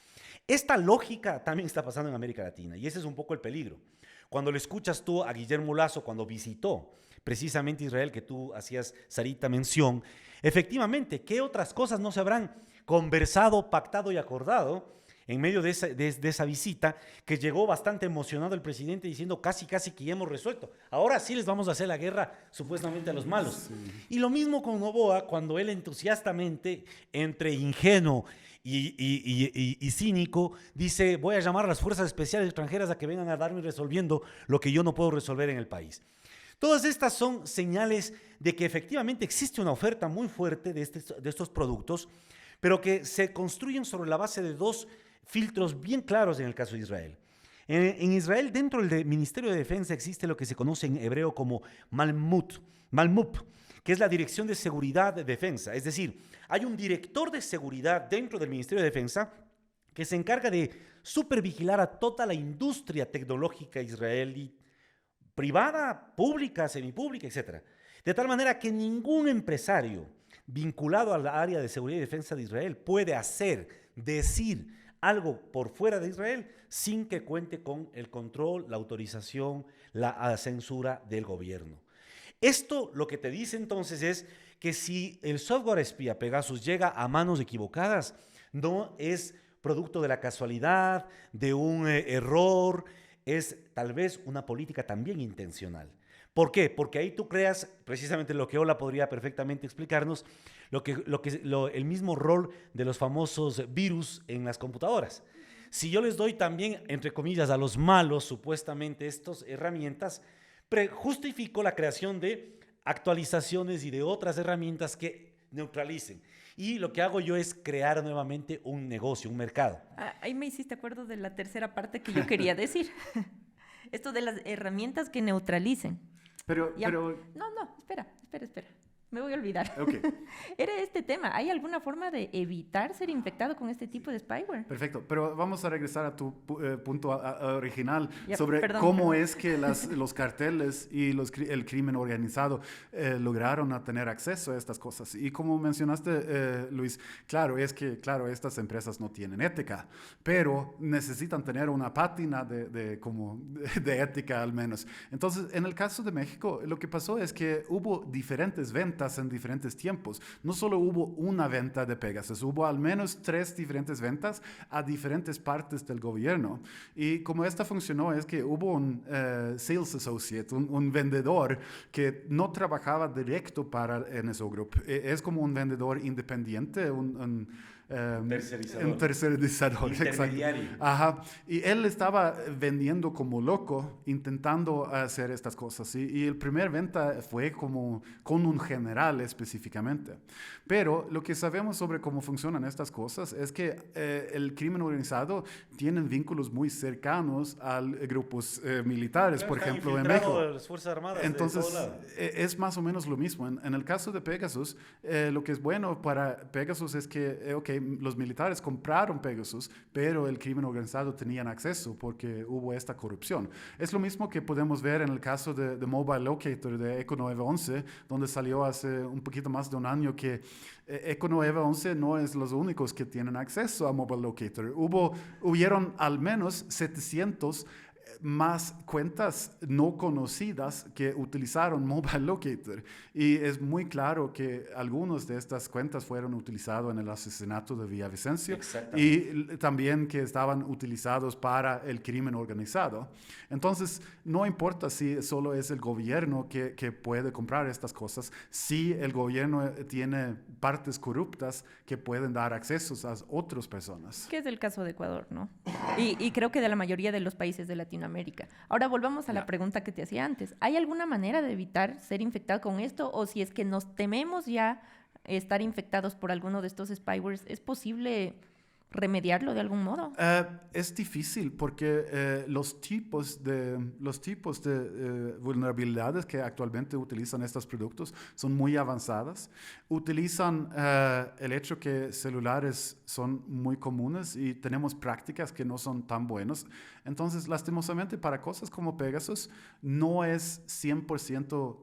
Esta lógica también está pasando en América Latina y ese es un poco el peligro. Cuando le escuchas tú a Guillermo Lasso cuando visitó precisamente Israel, que tú hacías, Sarita, mención. Efectivamente, ¿qué otras cosas no se habrán conversado, pactado y acordado en medio de esa visita, que llegó bastante emocionado el presidente diciendo casi que ya hemos resuelto? Ahora sí les vamos a hacer la guerra supuestamente a los malos. Sí. Y lo mismo con Noboa, cuando él entusiastamente, entre ingenuo y cínico, dice: voy a llamar a las fuerzas especiales extranjeras a que vengan a darme resolviendo lo que yo no puedo resolver en el país. Todas estas son señales de que efectivamente existe una oferta muy fuerte de estos productos, pero que se construyen sobre la base de dos filtros bien claros en el caso de Israel. En Israel, dentro del Ministerio de Defensa, existe lo que se conoce en hebreo como Malmup, que es la Dirección de Seguridad de Defensa. Es decir, hay un director de seguridad dentro del Ministerio de Defensa que se encarga de supervigilar a toda la industria tecnológica israelí, privada, pública, semipública, etc. De tal manera que ningún empresario vinculado al área de seguridad y defensa de Israel puede decir algo por fuera de Israel sin que cuente con el control, la autorización, la censura del gobierno. Esto lo que te dice entonces es que si el software espía Pegasus llega a manos equivocadas, no es producto de la casualidad, de un error, es tal vez una política también intencional. ¿Por qué? Porque ahí tú creas precisamente lo que Ola podría perfectamente explicarnos, el mismo rol de los famosos virus en las computadoras. Si yo les doy también, entre comillas, a los malos, supuestamente, estas herramientas, justifico la creación de actualizaciones y de otras herramientas que neutralicen. Y lo que hago yo es crear nuevamente un negocio, un mercado. Ahí me hiciste acuerdo de la tercera parte que yo quería decir. Esto de las herramientas que neutralicen. Pero... No, espera. Me voy a olvidar. Okay. Era este tema. ¿Hay alguna forma de evitar ser infectado con este tipo de spyware? Perfecto, pero vamos a regresar a tu punto original sobre cómo es que los carteles y el crimen organizado lograron tener acceso a estas cosas. Y como mencionaste, Luis, claro, estas empresas no tienen ética, pero necesitan tener una pátina de ética al menos. Entonces, en el caso de México, lo que pasó es que hubo diferentes ventas en diferentes tiempos. No solo hubo una venta de Pegasus, hubo al menos 3 diferentes ventas a diferentes partes del gobierno. Y como esta funcionó es que hubo un sales associate, un vendedor que no trabajaba directo para NSO Group. Es como un vendedor independiente, un tercerizador. Intermediario. Ajá. Y él estaba vendiendo como loco, intentando hacer estas cosas. Y el primer venta fue como con un general específicamente. Pero lo que sabemos sobre cómo funcionan estas cosas es que el crimen organizado tiene vínculos muy cercanos a grupos militares, por ejemplo, en México. Las Fuerzas Armadas. Entonces, es más o menos lo mismo. En el caso de Pegasus, lo que es bueno para Pegasus es que, los militares compraron Pegasus, pero el crimen organizado tenían acceso porque hubo esta corrupción. Es lo mismo que podemos ver en el caso de Mobile Locator de Eco 911, donde salió hace un poquito más de un año que Eco 911 no es los únicos que tienen acceso a Mobile Locator. Hubieron al menos 700 más cuentas no conocidas que utilizaron Mobile Locator. Y es muy claro que algunas de estas cuentas fueron utilizadas en el asesinato de Villavicencio y también que estaban utilizados para el crimen organizado. Entonces, no importa si solo es el gobierno que puede comprar estas cosas, si el gobierno tiene partes corruptas que pueden dar accesos a otras personas. Que es el caso de Ecuador, ¿no? Y creo que de la mayoría de los países de Latinoamérica. Ahora volvamos a la pregunta que te hacía antes. ¿Hay alguna manera de evitar ser infectado con esto? O si es que nos tememos ya estar infectados por alguno de estos spywares, ¿es posible remediarlo de algún modo? Es difícil porque los tipos de vulnerabilidades que actualmente utilizan estos productos son muy avanzadas. Utilizan el hecho que celulares son muy comunes y tenemos prácticas que no son tan buenas. Entonces, lastimosamente, para cosas como Pegasus, no es 100%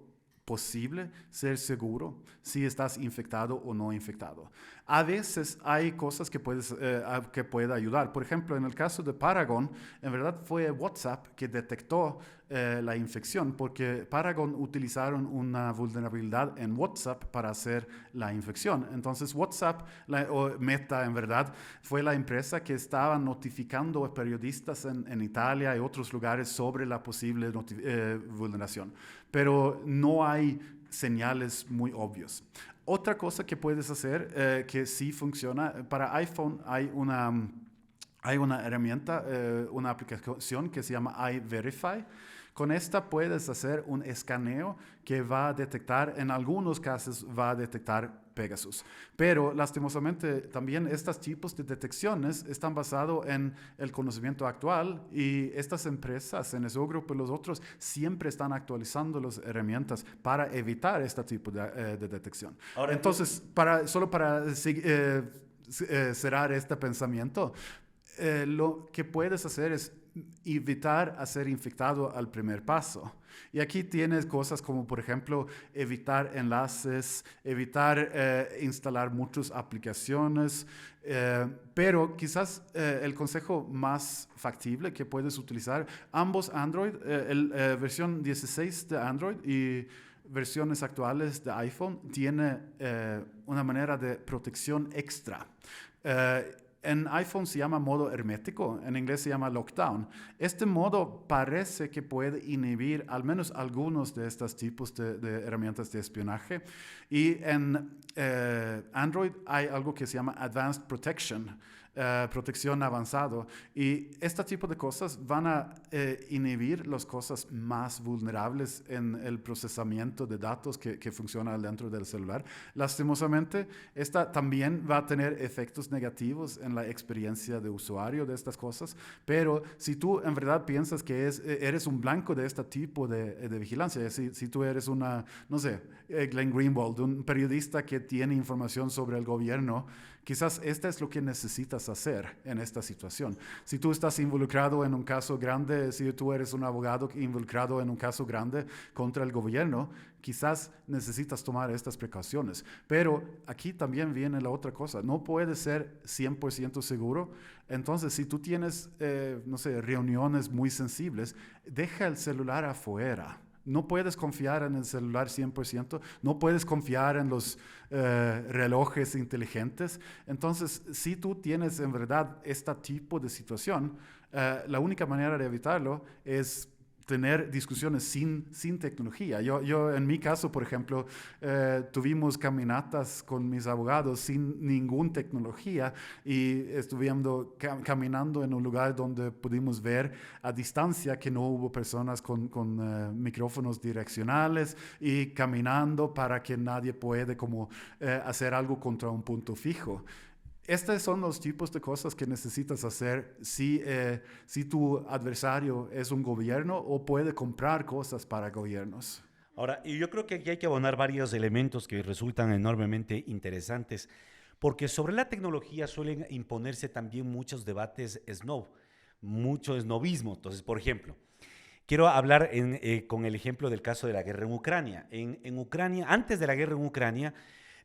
posible ser seguro si estás infectado o no infectado. A veces hay cosas que puede ayudar. Por ejemplo, en el caso de Paragon, en verdad fue WhatsApp que detectó la infección, porque Paragon utilizaron una vulnerabilidad en WhatsApp para hacer la infección. Entonces WhatsApp, o Meta en verdad, fue la empresa que estaba notificando a periodistas en Italia y otros lugares sobre la posible vulneración. Pero no hay señales muy obvias. Otra cosa que puedes hacer que sí funciona, para iPhone hay una herramienta, una aplicación que se llama iVerify. Con esta puedes hacer un escaneo que va a detectar, en algunos casos va a detectar Pegasus. Pero lastimosamente también estos tipos de detecciones están basados en el conocimiento actual y estas empresas, NSO Group y los otros, siempre están actualizando las herramientas para evitar este tipo de detección. Ahora, entonces, solo para cerrar este pensamiento, lo que puedes hacer es evitar a ser infectado al primer paso. Y aquí tienes cosas como, por ejemplo, evitar enlaces, evitar instalar muchas aplicaciones, pero quizás el consejo más factible que puedes utilizar, ambos Android, versión 16 de Android y versiones actuales de iPhone, tiene una manera de protección extra. En iPhone se llama modo hermético, en inglés se llama lockdown. Este modo parece que puede inhibir al menos algunos de estos tipos de herramientas de espionaje. Y en Android hay algo que se llama Advanced Protection, protección avanzado. Y este tipo de cosas van a inhibir las cosas más vulnerables en el procesamiento de datos que funciona dentro del celular. Lastimosamente, esta también va a tener efectos negativos en la experiencia de usuario de estas cosas, pero si tú en verdad piensas que eres un blanco de este tipo de vigilancia, si tú eres Glenn Greenwald, un periodista que tiene información sobre el gobierno, quizás esto es lo que necesitas hacer en esta situación. Si tú estás involucrado en un caso grande, si tú eres un abogado involucrado en un caso grande contra el gobierno, quizás necesitas tomar estas precauciones. Pero aquí también viene la otra cosa. No puedes ser 100% seguro. Entonces, si tú tienes, reuniones muy sensibles, deja el celular afuera. No puedes confiar en el celular 100%, no puedes confiar en los relojes inteligentes. Entonces, si tú tienes en verdad este tipo de situación, la única manera de evitarlo es tener discusiones sin tecnología. Yo en mi caso, por ejemplo, tuvimos caminatas con mis abogados sin ninguna tecnología y estuvimos caminando en un lugar donde pudimos ver a distancia que no hubo personas con micrófonos direccionales y caminando para que nadie puede hacer algo contra un punto fijo. Estos son los tipos de cosas que necesitas hacer si tu adversario es un gobierno o puede comprar cosas para gobiernos. Ahora, y yo creo que aquí hay que abonar varios elementos que resultan enormemente interesantes, porque sobre la tecnología suelen imponerse también muchos debates mucho snobismo. Entonces, por ejemplo, quiero hablar con el ejemplo del caso de la guerra en Ucrania. En Ucrania, antes de la guerra en Ucrania,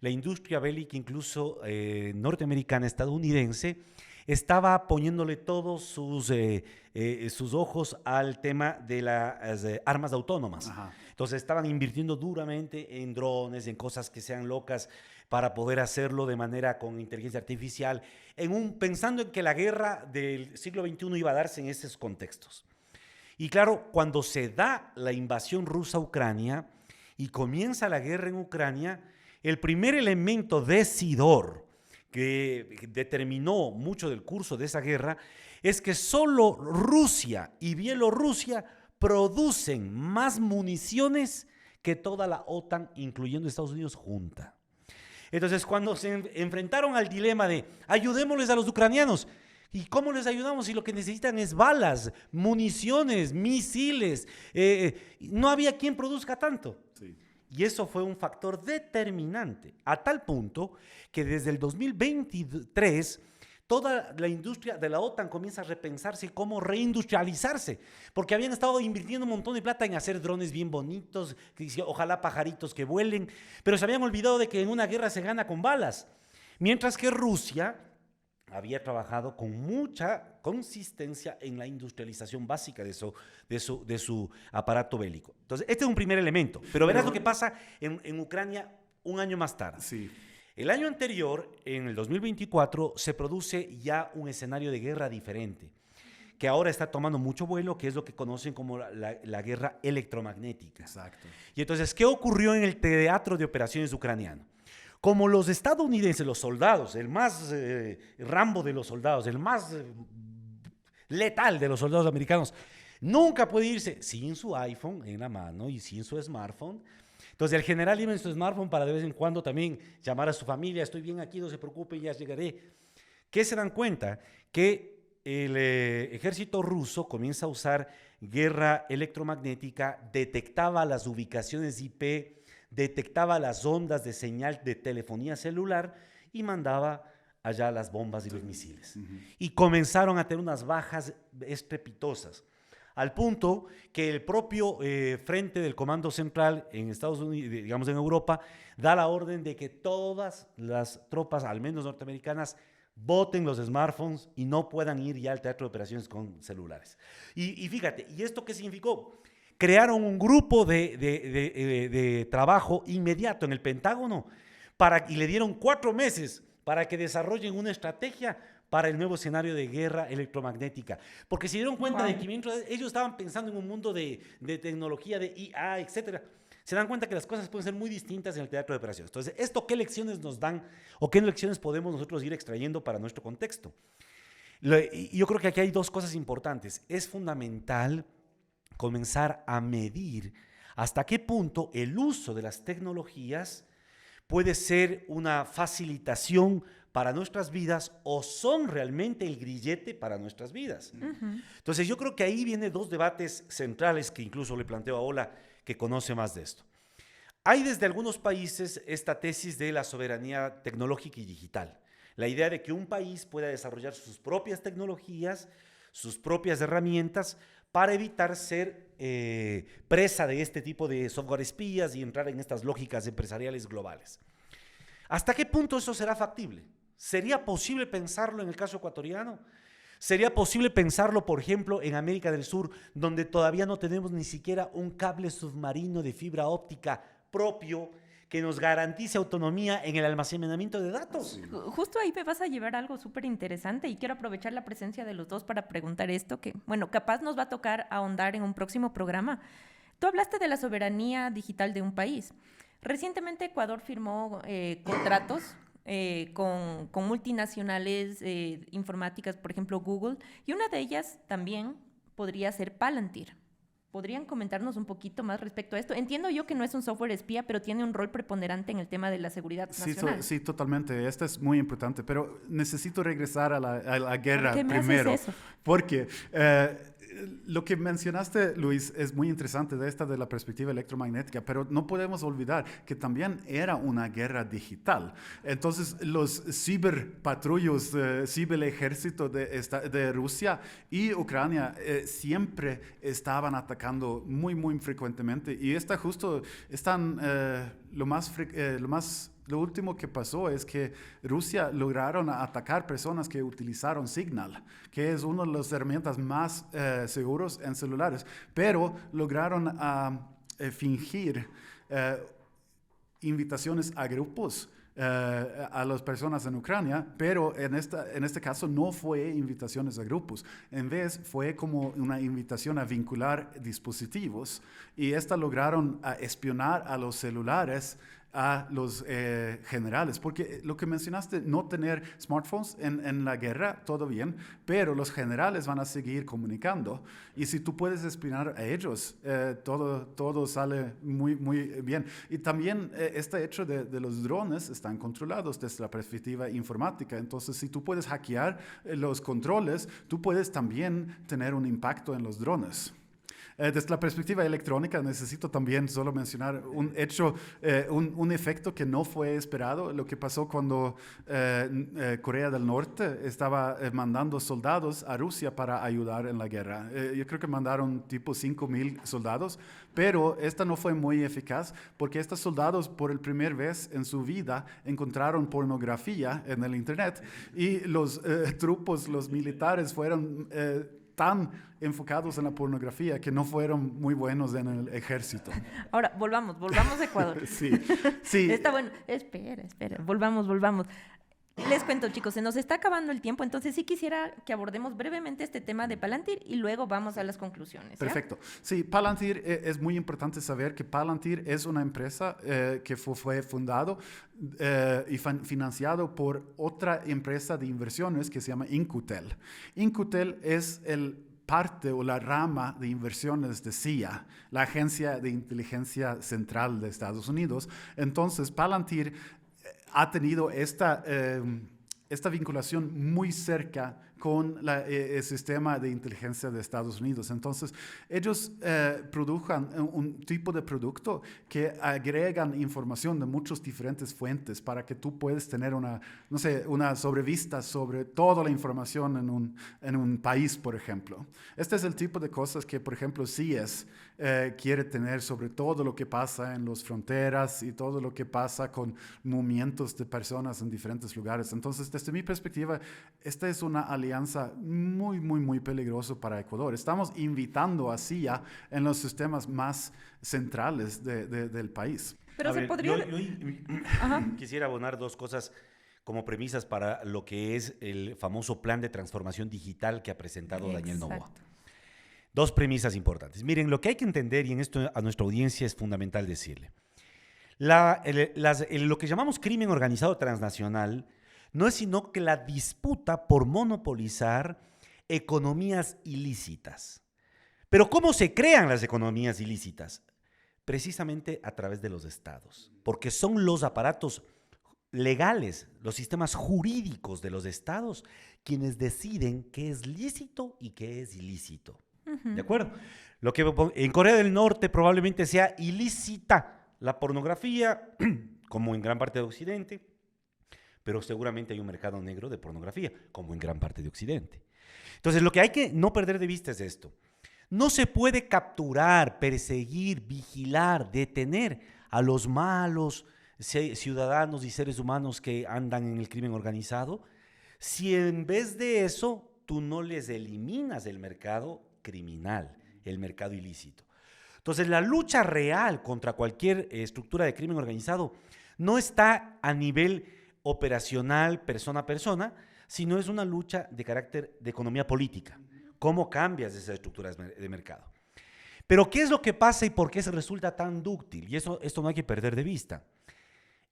la industria bélica, incluso norteamericana, estadounidense, estaba poniéndole todos sus ojos al tema de las armas autónomas. Ajá. Entonces estaban invirtiendo duramente en drones, en cosas que sean locas para poder hacerlo de manera con inteligencia artificial, pensando en que la guerra del siglo XXI iba a darse en esos contextos. Y claro, cuando se da la invasión rusa a Ucrania y comienza la guerra en Ucrania, el primer elemento decidor que determinó mucho del curso de esa guerra es que solo Rusia y Bielorrusia producen más municiones que toda la OTAN, incluyendo Estados Unidos, junta. Entonces, cuando se enfrentaron al dilema de ayudémosles a los ucranianos, ¿y cómo les ayudamos si lo que necesitan es balas, municiones, misiles? No había quien produzca tanto. Sí. Y eso fue un factor determinante, a tal punto que desde el 2023 toda la industria de la OTAN comienza a repensarse cómo reindustrializarse, porque habían estado invirtiendo un montón de plata en hacer drones bien bonitos, ojalá pajaritos que vuelen, pero se habían olvidado de que en una guerra se gana con balas. Mientras que Rusia había trabajado con mucha consistencia en la industrialización básica de su aparato bélico. Entonces, este es un primer elemento. Pero verás lo que pasa en Ucrania un año más tarde. Sí. El año anterior, en el 2024, se produce ya un escenario de guerra diferente, que ahora está tomando mucho vuelo, que es lo que conocen como la guerra electromagnética. Exacto. Y entonces, ¿qué ocurrió en el teatro de operaciones ucraniano? Como los estadounidenses, los soldados, el más Rambo de los soldados, el más letal de los soldados americanos, nunca puede irse sin su iPhone en la mano y sin su smartphone. Entonces el general iba en su smartphone para de vez en cuando también llamar a su familia, estoy bien aquí, no se preocupe, ya llegaré. ¿Qué se dan cuenta? Que el ejército ruso comienza a usar guerra electromagnética, detectaba las ubicaciones IP, detectaba las ondas de señal de telefonía celular y mandaba allá las bombas y los misiles. Y comenzaron a tener unas bajas estrepitosas, al punto que el propio frente del Comando Central en Estados Unidos, digamos en Europa, da la orden de que todas las tropas, al menos norteamericanas, boten los smartphones y no puedan ir ya al teatro de operaciones con celulares. Y fíjate, ¿y esto qué significó? Crearon un grupo de trabajo inmediato en el Pentágono y le dieron 4 meses para que desarrollen una estrategia para el nuevo escenario de guerra electromagnética. Porque se dieron cuenta de que mientras ellos estaban pensando en un mundo de tecnología, de IA, etcétera, se dan cuenta que las cosas pueden ser muy distintas en el teatro de operaciones. Entonces, ¿esto qué lecciones nos dan o qué lecciones podemos nosotros ir extrayendo para nuestro contexto? Yo creo que aquí hay 2 cosas importantes. Es fundamental comenzar a medir hasta qué punto el uso de las tecnologías puede ser una facilitación para nuestras vidas o son realmente el grillete para nuestras vidas. Entonces yo creo que ahí vienen 2 debates centrales que incluso le planteo a Ola, que conoce más de esto. Hay desde algunos países esta tesis de la soberanía tecnológica y digital. La idea de que un país pueda desarrollar sus propias tecnologías, sus propias herramientas, para evitar ser presa de este tipo de software espías y entrar en estas lógicas empresariales globales. ¿Hasta qué punto eso será factible? ¿Sería posible pensarlo en el caso ecuatoriano? ¿Sería posible pensarlo, por ejemplo, en América del Sur, donde todavía no tenemos ni siquiera un cable submarino de fibra óptica propio que nos garantice autonomía en el almacenamiento de datos? Justo ahí me vas a llevar algo súper interesante y quiero aprovechar la presencia de los dos para preguntar esto que, bueno, capaz nos va a tocar ahondar en un próximo programa. Tú hablaste de la soberanía digital de un país. Recientemente Ecuador firmó contratos con multinacionales informáticas, por ejemplo Google, y una de ellas también podría ser Palantir. ¿Podrían comentarnos un poquito más respecto a esto? Entiendo yo que no es un software espía, pero tiene un rol preponderante en el tema de la seguridad nacional. Sí, totalmente. Esto es muy importante, pero necesito regresar a la guerra ¿Por qué me primero. haces eso? Porque lo que mencionaste, Luis, es muy interesante de la perspectiva electromagnética, pero no podemos olvidar que también era una guerra digital. Entonces, los ciberpatrullos, ciberejército de Rusia y Ucrania siempre estaban atacando muy, muy frecuentemente. Y lo último que pasó es que Rusia lograron atacar personas que utilizaron Signal, que es una de las herramientas más seguras en celulares, pero lograron fingir invitaciones a grupos a las personas en Ucrania, pero en este caso no fue invitaciones a grupos, en vez fue como una invitación a vincular dispositivos y lograron espionar a los celulares a los generales, porque lo que mencionaste, no tener smartphones en la guerra, todo bien, pero los generales van a seguir comunicando y si tú puedes espionar a ellos, todo sale muy, muy bien. Y también este hecho de los drones están controlados desde la perspectiva informática, entonces si tú puedes hackear los controles, tú puedes también tener un impacto en los drones. Desde la perspectiva electrónica necesito también solo mencionar un hecho, un efecto que no fue esperado, lo que pasó cuando Corea del Norte estaba mandando soldados a Rusia para ayudar en la guerra. Yo creo que mandaron tipo 5,000 soldados, pero esta no fue muy eficaz porque estos soldados por primera vez en su vida encontraron pornografía en el internet y los trupos, los militares fueron tan enfocados en la pornografía que no fueron muy buenos en el ejército. Ahora, volvamos a Ecuador. Sí, sí. Está bueno. Espera, volvamos. Les cuento, chicos, se nos está acabando el tiempo, entonces sí quisiera que abordemos brevemente este tema de Palantir y luego vamos a las conclusiones. ¿Ya? Perfecto. Sí, Palantir es muy importante saber que Palantir es una empresa que fue fundado y financiado por otra empresa de inversiones que se llama Incutel. Incutel es parte o la rama de inversiones de CIA, la Agencia de Inteligencia Central de Estados Unidos. Entonces, Palantir ha tenido esta vinculación muy cerca con el sistema de inteligencia de Estados Unidos. Entonces, ellos produjan un tipo de producto que agregan información de muchas diferentes fuentes para que tú puedas tener una sobrevista sobre toda la información en un país, por ejemplo. Este es el tipo de cosas que, por ejemplo, CIES quiere tener sobre todo lo que pasa en las fronteras y todo lo que pasa con movimientos de personas en diferentes lugares. Entonces, desde mi perspectiva, esta es una alianza muy, muy, muy peligrosa para Ecuador. Estamos invitando a CIA en los sistemas más centrales del país. Pero se podría... Yo quisiera abonar dos cosas como premisas para lo que es el famoso plan de transformación digital que ha presentado Daniel Noboa. Dos premisas importantes. Miren, lo que hay que entender, y en esto a nuestra audiencia es fundamental decirle, lo que llamamos crimen organizado transnacional no es sino que la disputa por monopolizar economías ilícitas. Pero ¿cómo se crean las economías ilícitas? Precisamente a través de los estados, porque son los aparatos legales, los sistemas jurídicos de los estados, quienes deciden qué es lícito y qué es ilícito. ¿De acuerdo? Lo que en Corea del Norte probablemente sea ilícita la pornografía, como en gran parte de Occidente, pero seguramente hay un mercado negro de pornografía, como en gran parte de Occidente. Entonces, lo que hay que no perder de vista es esto. No se puede capturar, perseguir, vigilar, detener a los malos ciudadanos y seres humanos que andan en el crimen organizado si en vez de eso tú no les eliminas el mercado criminal, el mercado ilícito. Entonces, la lucha real contra cualquier estructura de crimen organizado no está a nivel operacional, persona a persona, sino es una lucha de carácter de economía política. ¿Cómo cambias esas estructuras de mercado? Pero, ¿qué es lo que pasa y por qué se resulta tan dúctil? Y esto no hay que perder de vista.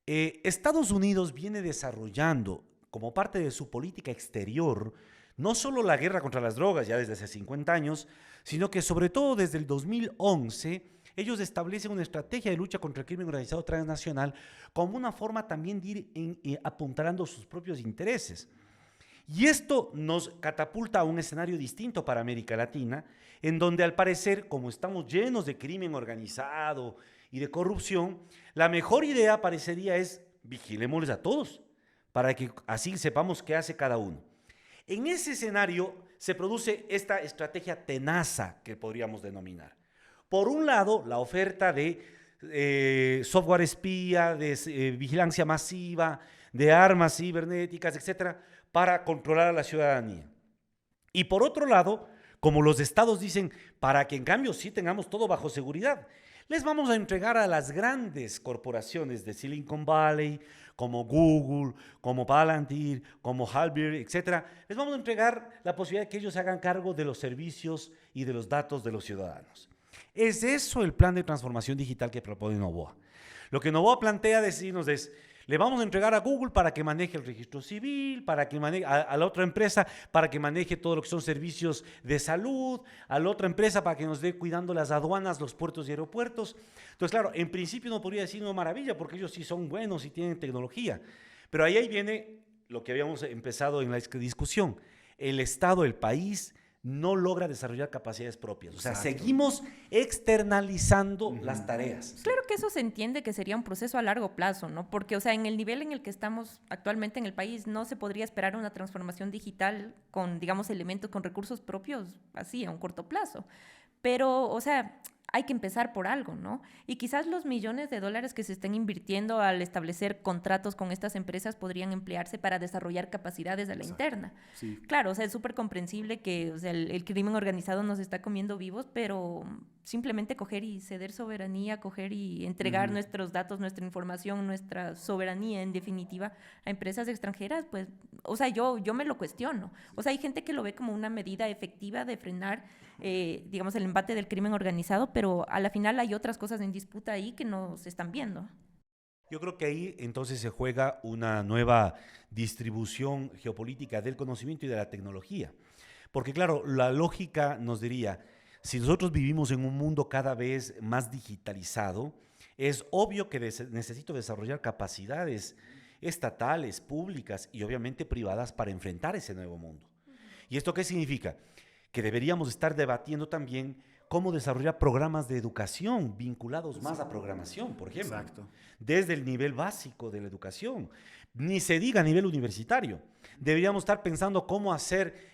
Estados Unidos viene desarrollando, como parte de su política exterior, no solo la guerra contra las drogas ya desde hace 50 años, sino que sobre todo desde el 2011, ellos establecen una estrategia de lucha contra el crimen organizado transnacional como una forma también de ir apuntando sus propios intereses. Y esto nos catapulta a un escenario distinto para América Latina, en donde al parecer, como estamos llenos de crimen organizado y de corrupción, la mejor idea parecería es vigilémosles a todos, para que así sepamos qué hace cada uno. En ese escenario se produce esta estrategia tenaza que podríamos denominar. Por un lado, la oferta de software espía, de vigilancia masiva, de armas cibernéticas, etcétera, para controlar a la ciudadanía. Y por otro lado, como los estados dicen, para que en cambio sí tengamos todo bajo seguridad, les vamos a entregar a las grandes corporaciones de Silicon Valley, como Google, como Palantir, como Halbir, etcétera, les vamos a entregar la posibilidad de que ellos se hagan cargo de los servicios y de los datos de los ciudadanos. Es eso el plan de transformación digital que propone Noboa. Lo que Noboa plantea decirnos es, le vamos a entregar a Google para que maneje el registro civil, para que maneje a la otra empresa para que maneje todo lo que son servicios de salud, a la otra empresa para que nos dé cuidando las aduanas, los puertos y aeropuertos. Entonces, claro, en principio no podría decir una maravilla porque ellos sí son buenos y tienen tecnología. Pero ahí viene lo que habíamos empezado en la discusión. El Estado, el país, no logra desarrollar capacidades propias. O sea, Exacto. seguimos externalizando las tareas. Claro que eso se entiende que sería un proceso a largo plazo, ¿no? Porque, o sea, en el nivel en el que estamos actualmente en el país, no se podría esperar una transformación digital con, digamos, elementos, con recursos propios, así, a un corto plazo. Pero, o sea, hay que empezar por algo, ¿no? Y quizás los millones de dólares que se estén invirtiendo al establecer contratos con estas empresas podrían emplearse para desarrollar capacidades a la Exacto. interna. Sí. Claro, o sea, es súper comprensible que, o sea, el crimen organizado nos está comiendo vivos, pero simplemente coger y ceder soberanía, coger y entregar nuestros datos, nuestra información, nuestra soberanía, en definitiva, a empresas extranjeras, pues, o sea, yo me lo cuestiono. O sea, hay gente que lo ve como una medida efectiva de frenar, digamos, el embate del crimen organizado, pero a la final hay otras cosas en disputa ahí que no se están viendo. Yo creo que ahí entonces se juega una nueva distribución geopolítica del conocimiento y de la tecnología. Porque claro, la lógica nos diría, si nosotros vivimos en un mundo cada vez más digitalizado, es obvio que necesito desarrollar capacidades estatales, públicas y obviamente privadas para enfrentar ese nuevo mundo. ¿Y esto qué significa? Que deberíamos estar debatiendo también cómo desarrollar programas de educación vinculados más a programación, por ejemplo. Exacto. Desde el nivel básico de la educación, ni se diga a nivel universitario. Deberíamos estar pensando cómo hacer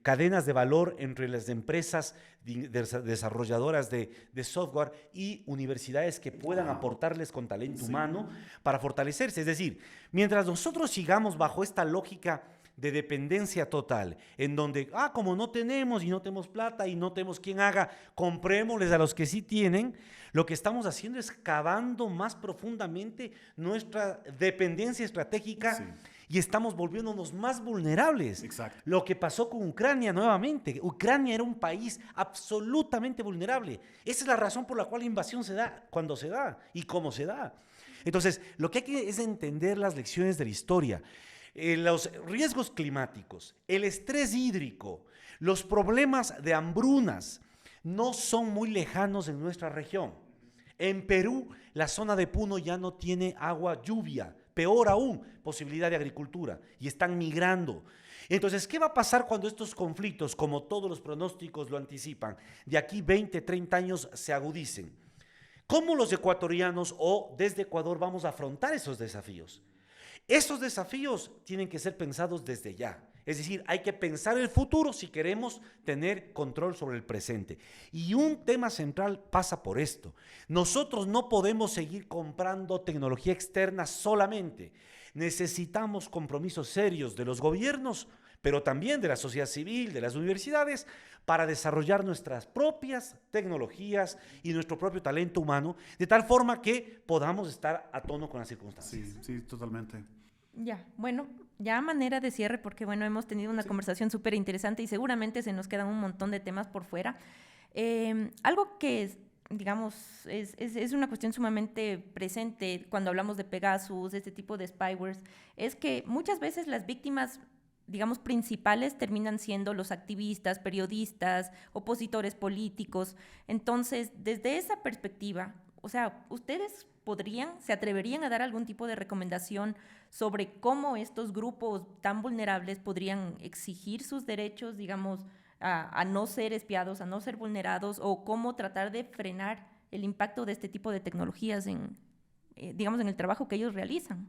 cadenas de valor entre las empresas desarrolladoras de software y universidades que puedan aportarles con talento humano para fortalecerse. Es decir, mientras nosotros sigamos bajo esta lógica de dependencia total, en donde, como no tenemos y no tenemos plata y no tenemos quien haga, comprémosles a los que sí tienen, lo que estamos haciendo es cavando más profundamente nuestra dependencia estratégica y estamos volviéndonos más vulnerables. Exacto. Lo que pasó con Ucrania nuevamente. Ucrania era un país absolutamente vulnerable. Esa es la razón por la cual la invasión se da cuando se da y cómo se da. Entonces, lo que hay que es entender las lecciones de la historia. Los riesgos climáticos, el estrés hídrico, los problemas de hambrunas no son muy lejanos en nuestra región. En Perú, la zona de Puno ya no tiene agua, lluvia, peor aún, posibilidad de agricultura, y están migrando. Entonces, ¿qué va a pasar cuando estos conflictos, como todos los pronósticos lo anticipan, de aquí 20, 30 años se agudicen? ¿Cómo los ecuatorianos o desde Ecuador vamos a afrontar esos desafíos? Esos desafíos tienen que ser pensados desde ya. Es decir, hay que pensar el futuro si queremos tener control sobre el presente. Y un tema central pasa por esto. Nosotros no podemos seguir comprando tecnología externa solamente. Necesitamos compromisos serios de los gobiernos, pero también de la sociedad civil, de las universidades, para desarrollar nuestras propias tecnologías y nuestro propio talento humano, de tal forma que podamos estar a tono con las circunstancias. Sí, sí, totalmente. Ya, bueno, ya a manera de cierre, porque bueno, hemos tenido una conversación súper interesante y seguramente se nos quedan un montón de temas por fuera. Algo que digamos, es una cuestión sumamente presente cuando hablamos de Pegasus, este tipo de spywares, es que muchas veces las víctimas, digamos, principales terminan siendo los activistas, periodistas, opositores políticos. Entonces, desde esa perspectiva, o sea, ¿ustedes se atreverían a dar algún tipo de recomendación sobre cómo estos grupos tan vulnerables podrían exigir sus derechos, digamos, a no ser espiados, a no ser vulnerados, o cómo tratar de frenar el impacto de este tipo de tecnologías digamos, en el trabajo que ellos realizan?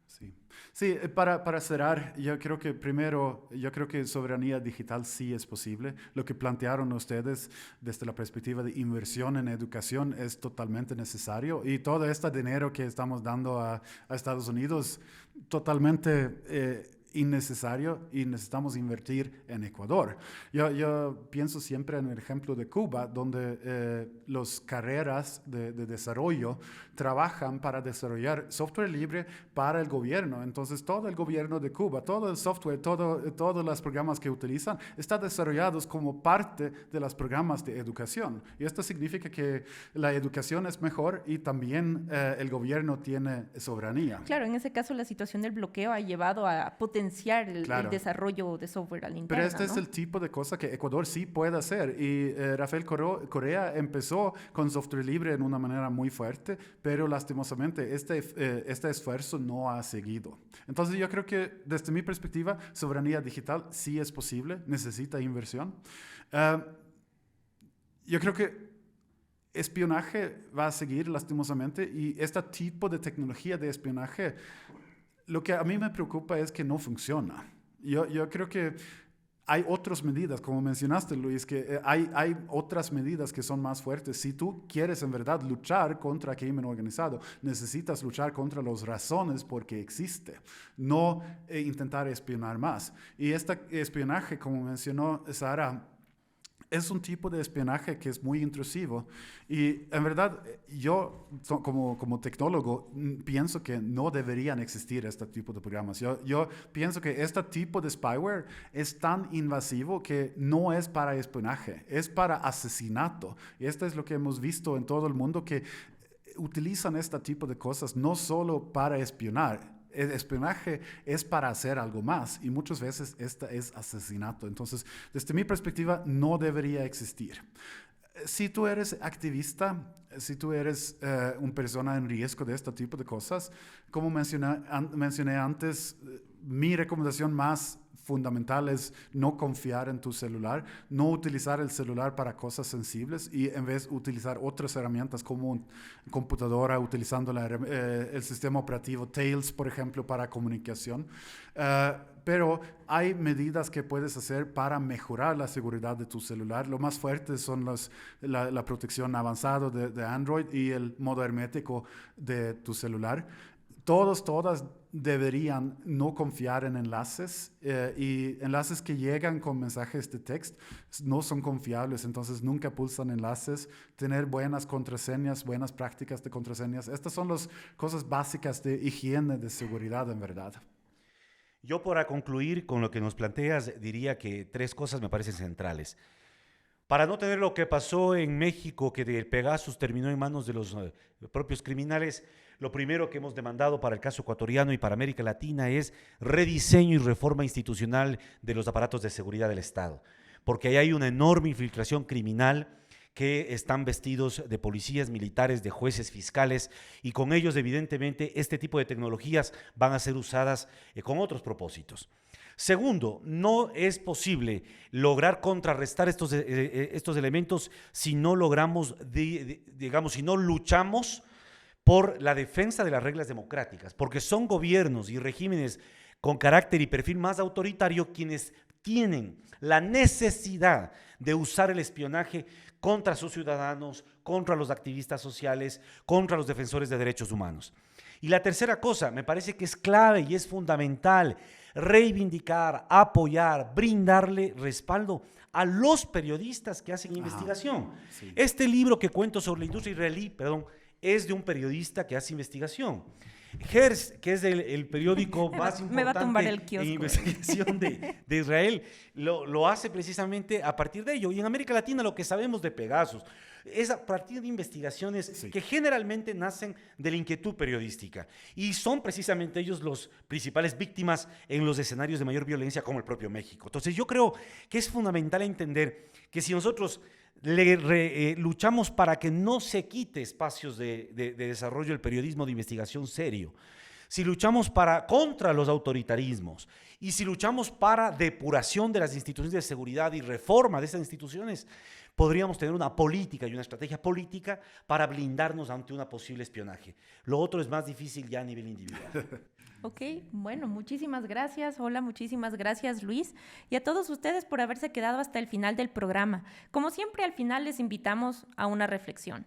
Sí, sí, para cerrar, yo creo que primero, yo creo que soberanía digital sí es posible. Lo que plantearon ustedes desde la perspectiva de inversión en educación es totalmente necesario, y todo este dinero que estamos dando a Estados Unidos, totalmente innecesario, y necesitamos invertir en Ecuador. Yo pienso siempre en el ejemplo de Cuba, donde las carreras de desarrollo trabajan para desarrollar software libre para el gobierno. Entonces, todo el gobierno de Cuba, todo el software, todos los programas que utilizan, están desarrollados como parte de los programas de educación. Y esto significa que la educación es mejor y también el gobierno tiene soberanía. Claro, en ese caso la situación del bloqueo ha llevado a potenciar potenciar el desarrollo de software al interno. Pero este es el tipo de cosa que Ecuador sí puede hacer. Y Rafael Correa empezó con software libre en una manera muy fuerte, pero lastimosamente este esfuerzo no ha seguido. Entonces yo creo que desde mi perspectiva, soberanía digital sí es posible, necesita inversión. Yo creo que espionaje va a seguir lastimosamente y este tipo de tecnología de espionaje, lo que a mí me preocupa es que no funciona. Yo creo que hay otras medidas, como mencionaste, Luis, que hay otras medidas que son más fuertes. Si tú quieres en verdad luchar contra el crimen organizado, necesitas luchar contra las razones por qué existe, no intentar espionar más. Y este espionaje, como mencionó Sara, es un tipo de espionaje que es muy intrusivo y en verdad yo como tecnólogo pienso que no deberían existir este tipo de programas. Yo pienso que este tipo de spyware es tan invasivo que no es para espionaje, es para asesinato. Y esto es lo que hemos visto en todo el mundo, que utilizan este tipo de cosas no solo para espionar. El espionaje es para hacer algo más y muchas veces este es asesinato. Entonces, desde mi perspectiva, no debería existir. Si tú eres activista, si tú eres una persona en riesgo de este tipo de cosas, como mencioné antes, mi recomendación más fundamental es no confiar en tu celular, no utilizar el celular para cosas sensibles y en vez utilizar otras herramientas como una computadora, utilizando el sistema operativo Tails, por ejemplo, para comunicación. Pero hay medidas que puedes hacer para mejorar la seguridad de tu celular. Lo más fuerte son la protección avanzada de Android y el modo hermético de tu celular. Todas deberían no confiar en enlaces y enlaces que llegan con mensajes de texto no son confiables, entonces nunca pulsan enlaces. Tener buenas contraseñas, buenas prácticas de contraseñas, estas son las cosas básicas de higiene de seguridad en verdad. Yo, para concluir con lo que nos planteas, diría que 3 cosas me parecen centrales. Para no tener lo que pasó en México, que el Pegasus terminó en manos de los propios criminales, lo primero que hemos demandado para el caso ecuatoriano y para América Latina es rediseño y reforma institucional de los aparatos de seguridad del Estado, porque ahí hay una enorme infiltración criminal que están vestidos de policías, militares, de jueces, fiscales, y con ellos evidentemente este tipo de tecnologías van a ser usadas con otros propósitos. Segundo, no es posible lograr contrarrestar estos elementos si no logramos, si no luchamos por la defensa de las reglas democráticas, porque son gobiernos y regímenes con carácter y perfil más autoritario quienes tienen la necesidad de usar el espionaje contra sus ciudadanos, contra los activistas sociales, contra los defensores de derechos humanos. Y la tercera cosa, me parece que es clave y es fundamental, reivindicar, apoyar, brindarle respaldo a los periodistas que hacen investigación. Sí. Este libro que cuento sobre la industria israelí, es de un periodista que hace investigación. Haaretz, que es el periódico más importante en investigación de Israel, lo hace precisamente a partir de ello. Y en América Latina lo que sabemos de Pegasus es a partir de investigaciones que generalmente nacen de la inquietud periodística. Y son precisamente ellos los principales víctimas en los escenarios de mayor violencia, como el propio México. Entonces yo creo que es fundamental entender que si nosotros luchamos para que no se quite espacios de desarrollo del periodismo de investigación serio, si luchamos contra los autoritarismos y si luchamos para depuración de las instituciones de seguridad y reforma de esas instituciones, podríamos tener una política y una estrategia política para blindarnos ante una posible espionaje. Lo otro es más difícil ya a nivel individual. Ok, bueno, muchísimas gracias. Hola, muchísimas gracias, Luis. Y a todos ustedes por haberse quedado hasta el final del programa. Como siempre, al final les invitamos a una reflexión.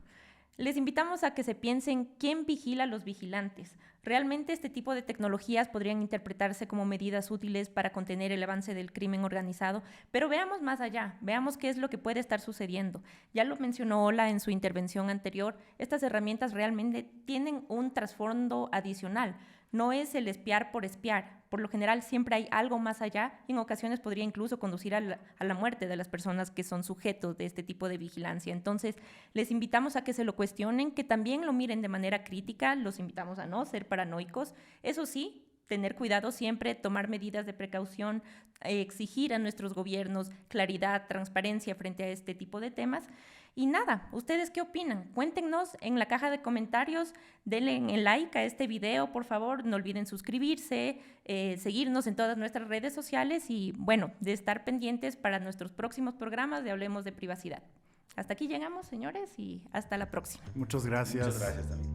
Les invitamos a que se piensen quién vigila a los vigilantes. Realmente este tipo de tecnologías podrían interpretarse como medidas útiles para contener el avance del crimen organizado, pero veamos más allá, veamos qué es lo que puede estar sucediendo. Ya lo mencionó Ola en su intervención anterior, estas herramientas realmente tienen un trasfondo adicional. No es el espiar por espiar. Por lo general siempre hay algo más allá y en ocasiones podría incluso conducir a la muerte de las personas que son sujetos de este tipo de vigilancia. Entonces, les invitamos a que se lo cuestionen, que también lo miren de manera crítica, los invitamos a no ser paranoicos. Eso sí, tener cuidado siempre, tomar medidas de precaución, exigir a nuestros gobiernos claridad, transparencia frente a este tipo de temas. Y nada, ¿ustedes qué opinan? Cuéntenos en la caja de comentarios, denle en like a este video, por favor, no olviden suscribirse, seguirnos en todas nuestras redes sociales y, bueno, de estar pendientes para nuestros próximos programas de Hablemos de Privacidad. Hasta aquí llegamos, señores, y hasta la próxima. Muchas gracias. Muchas gracias también.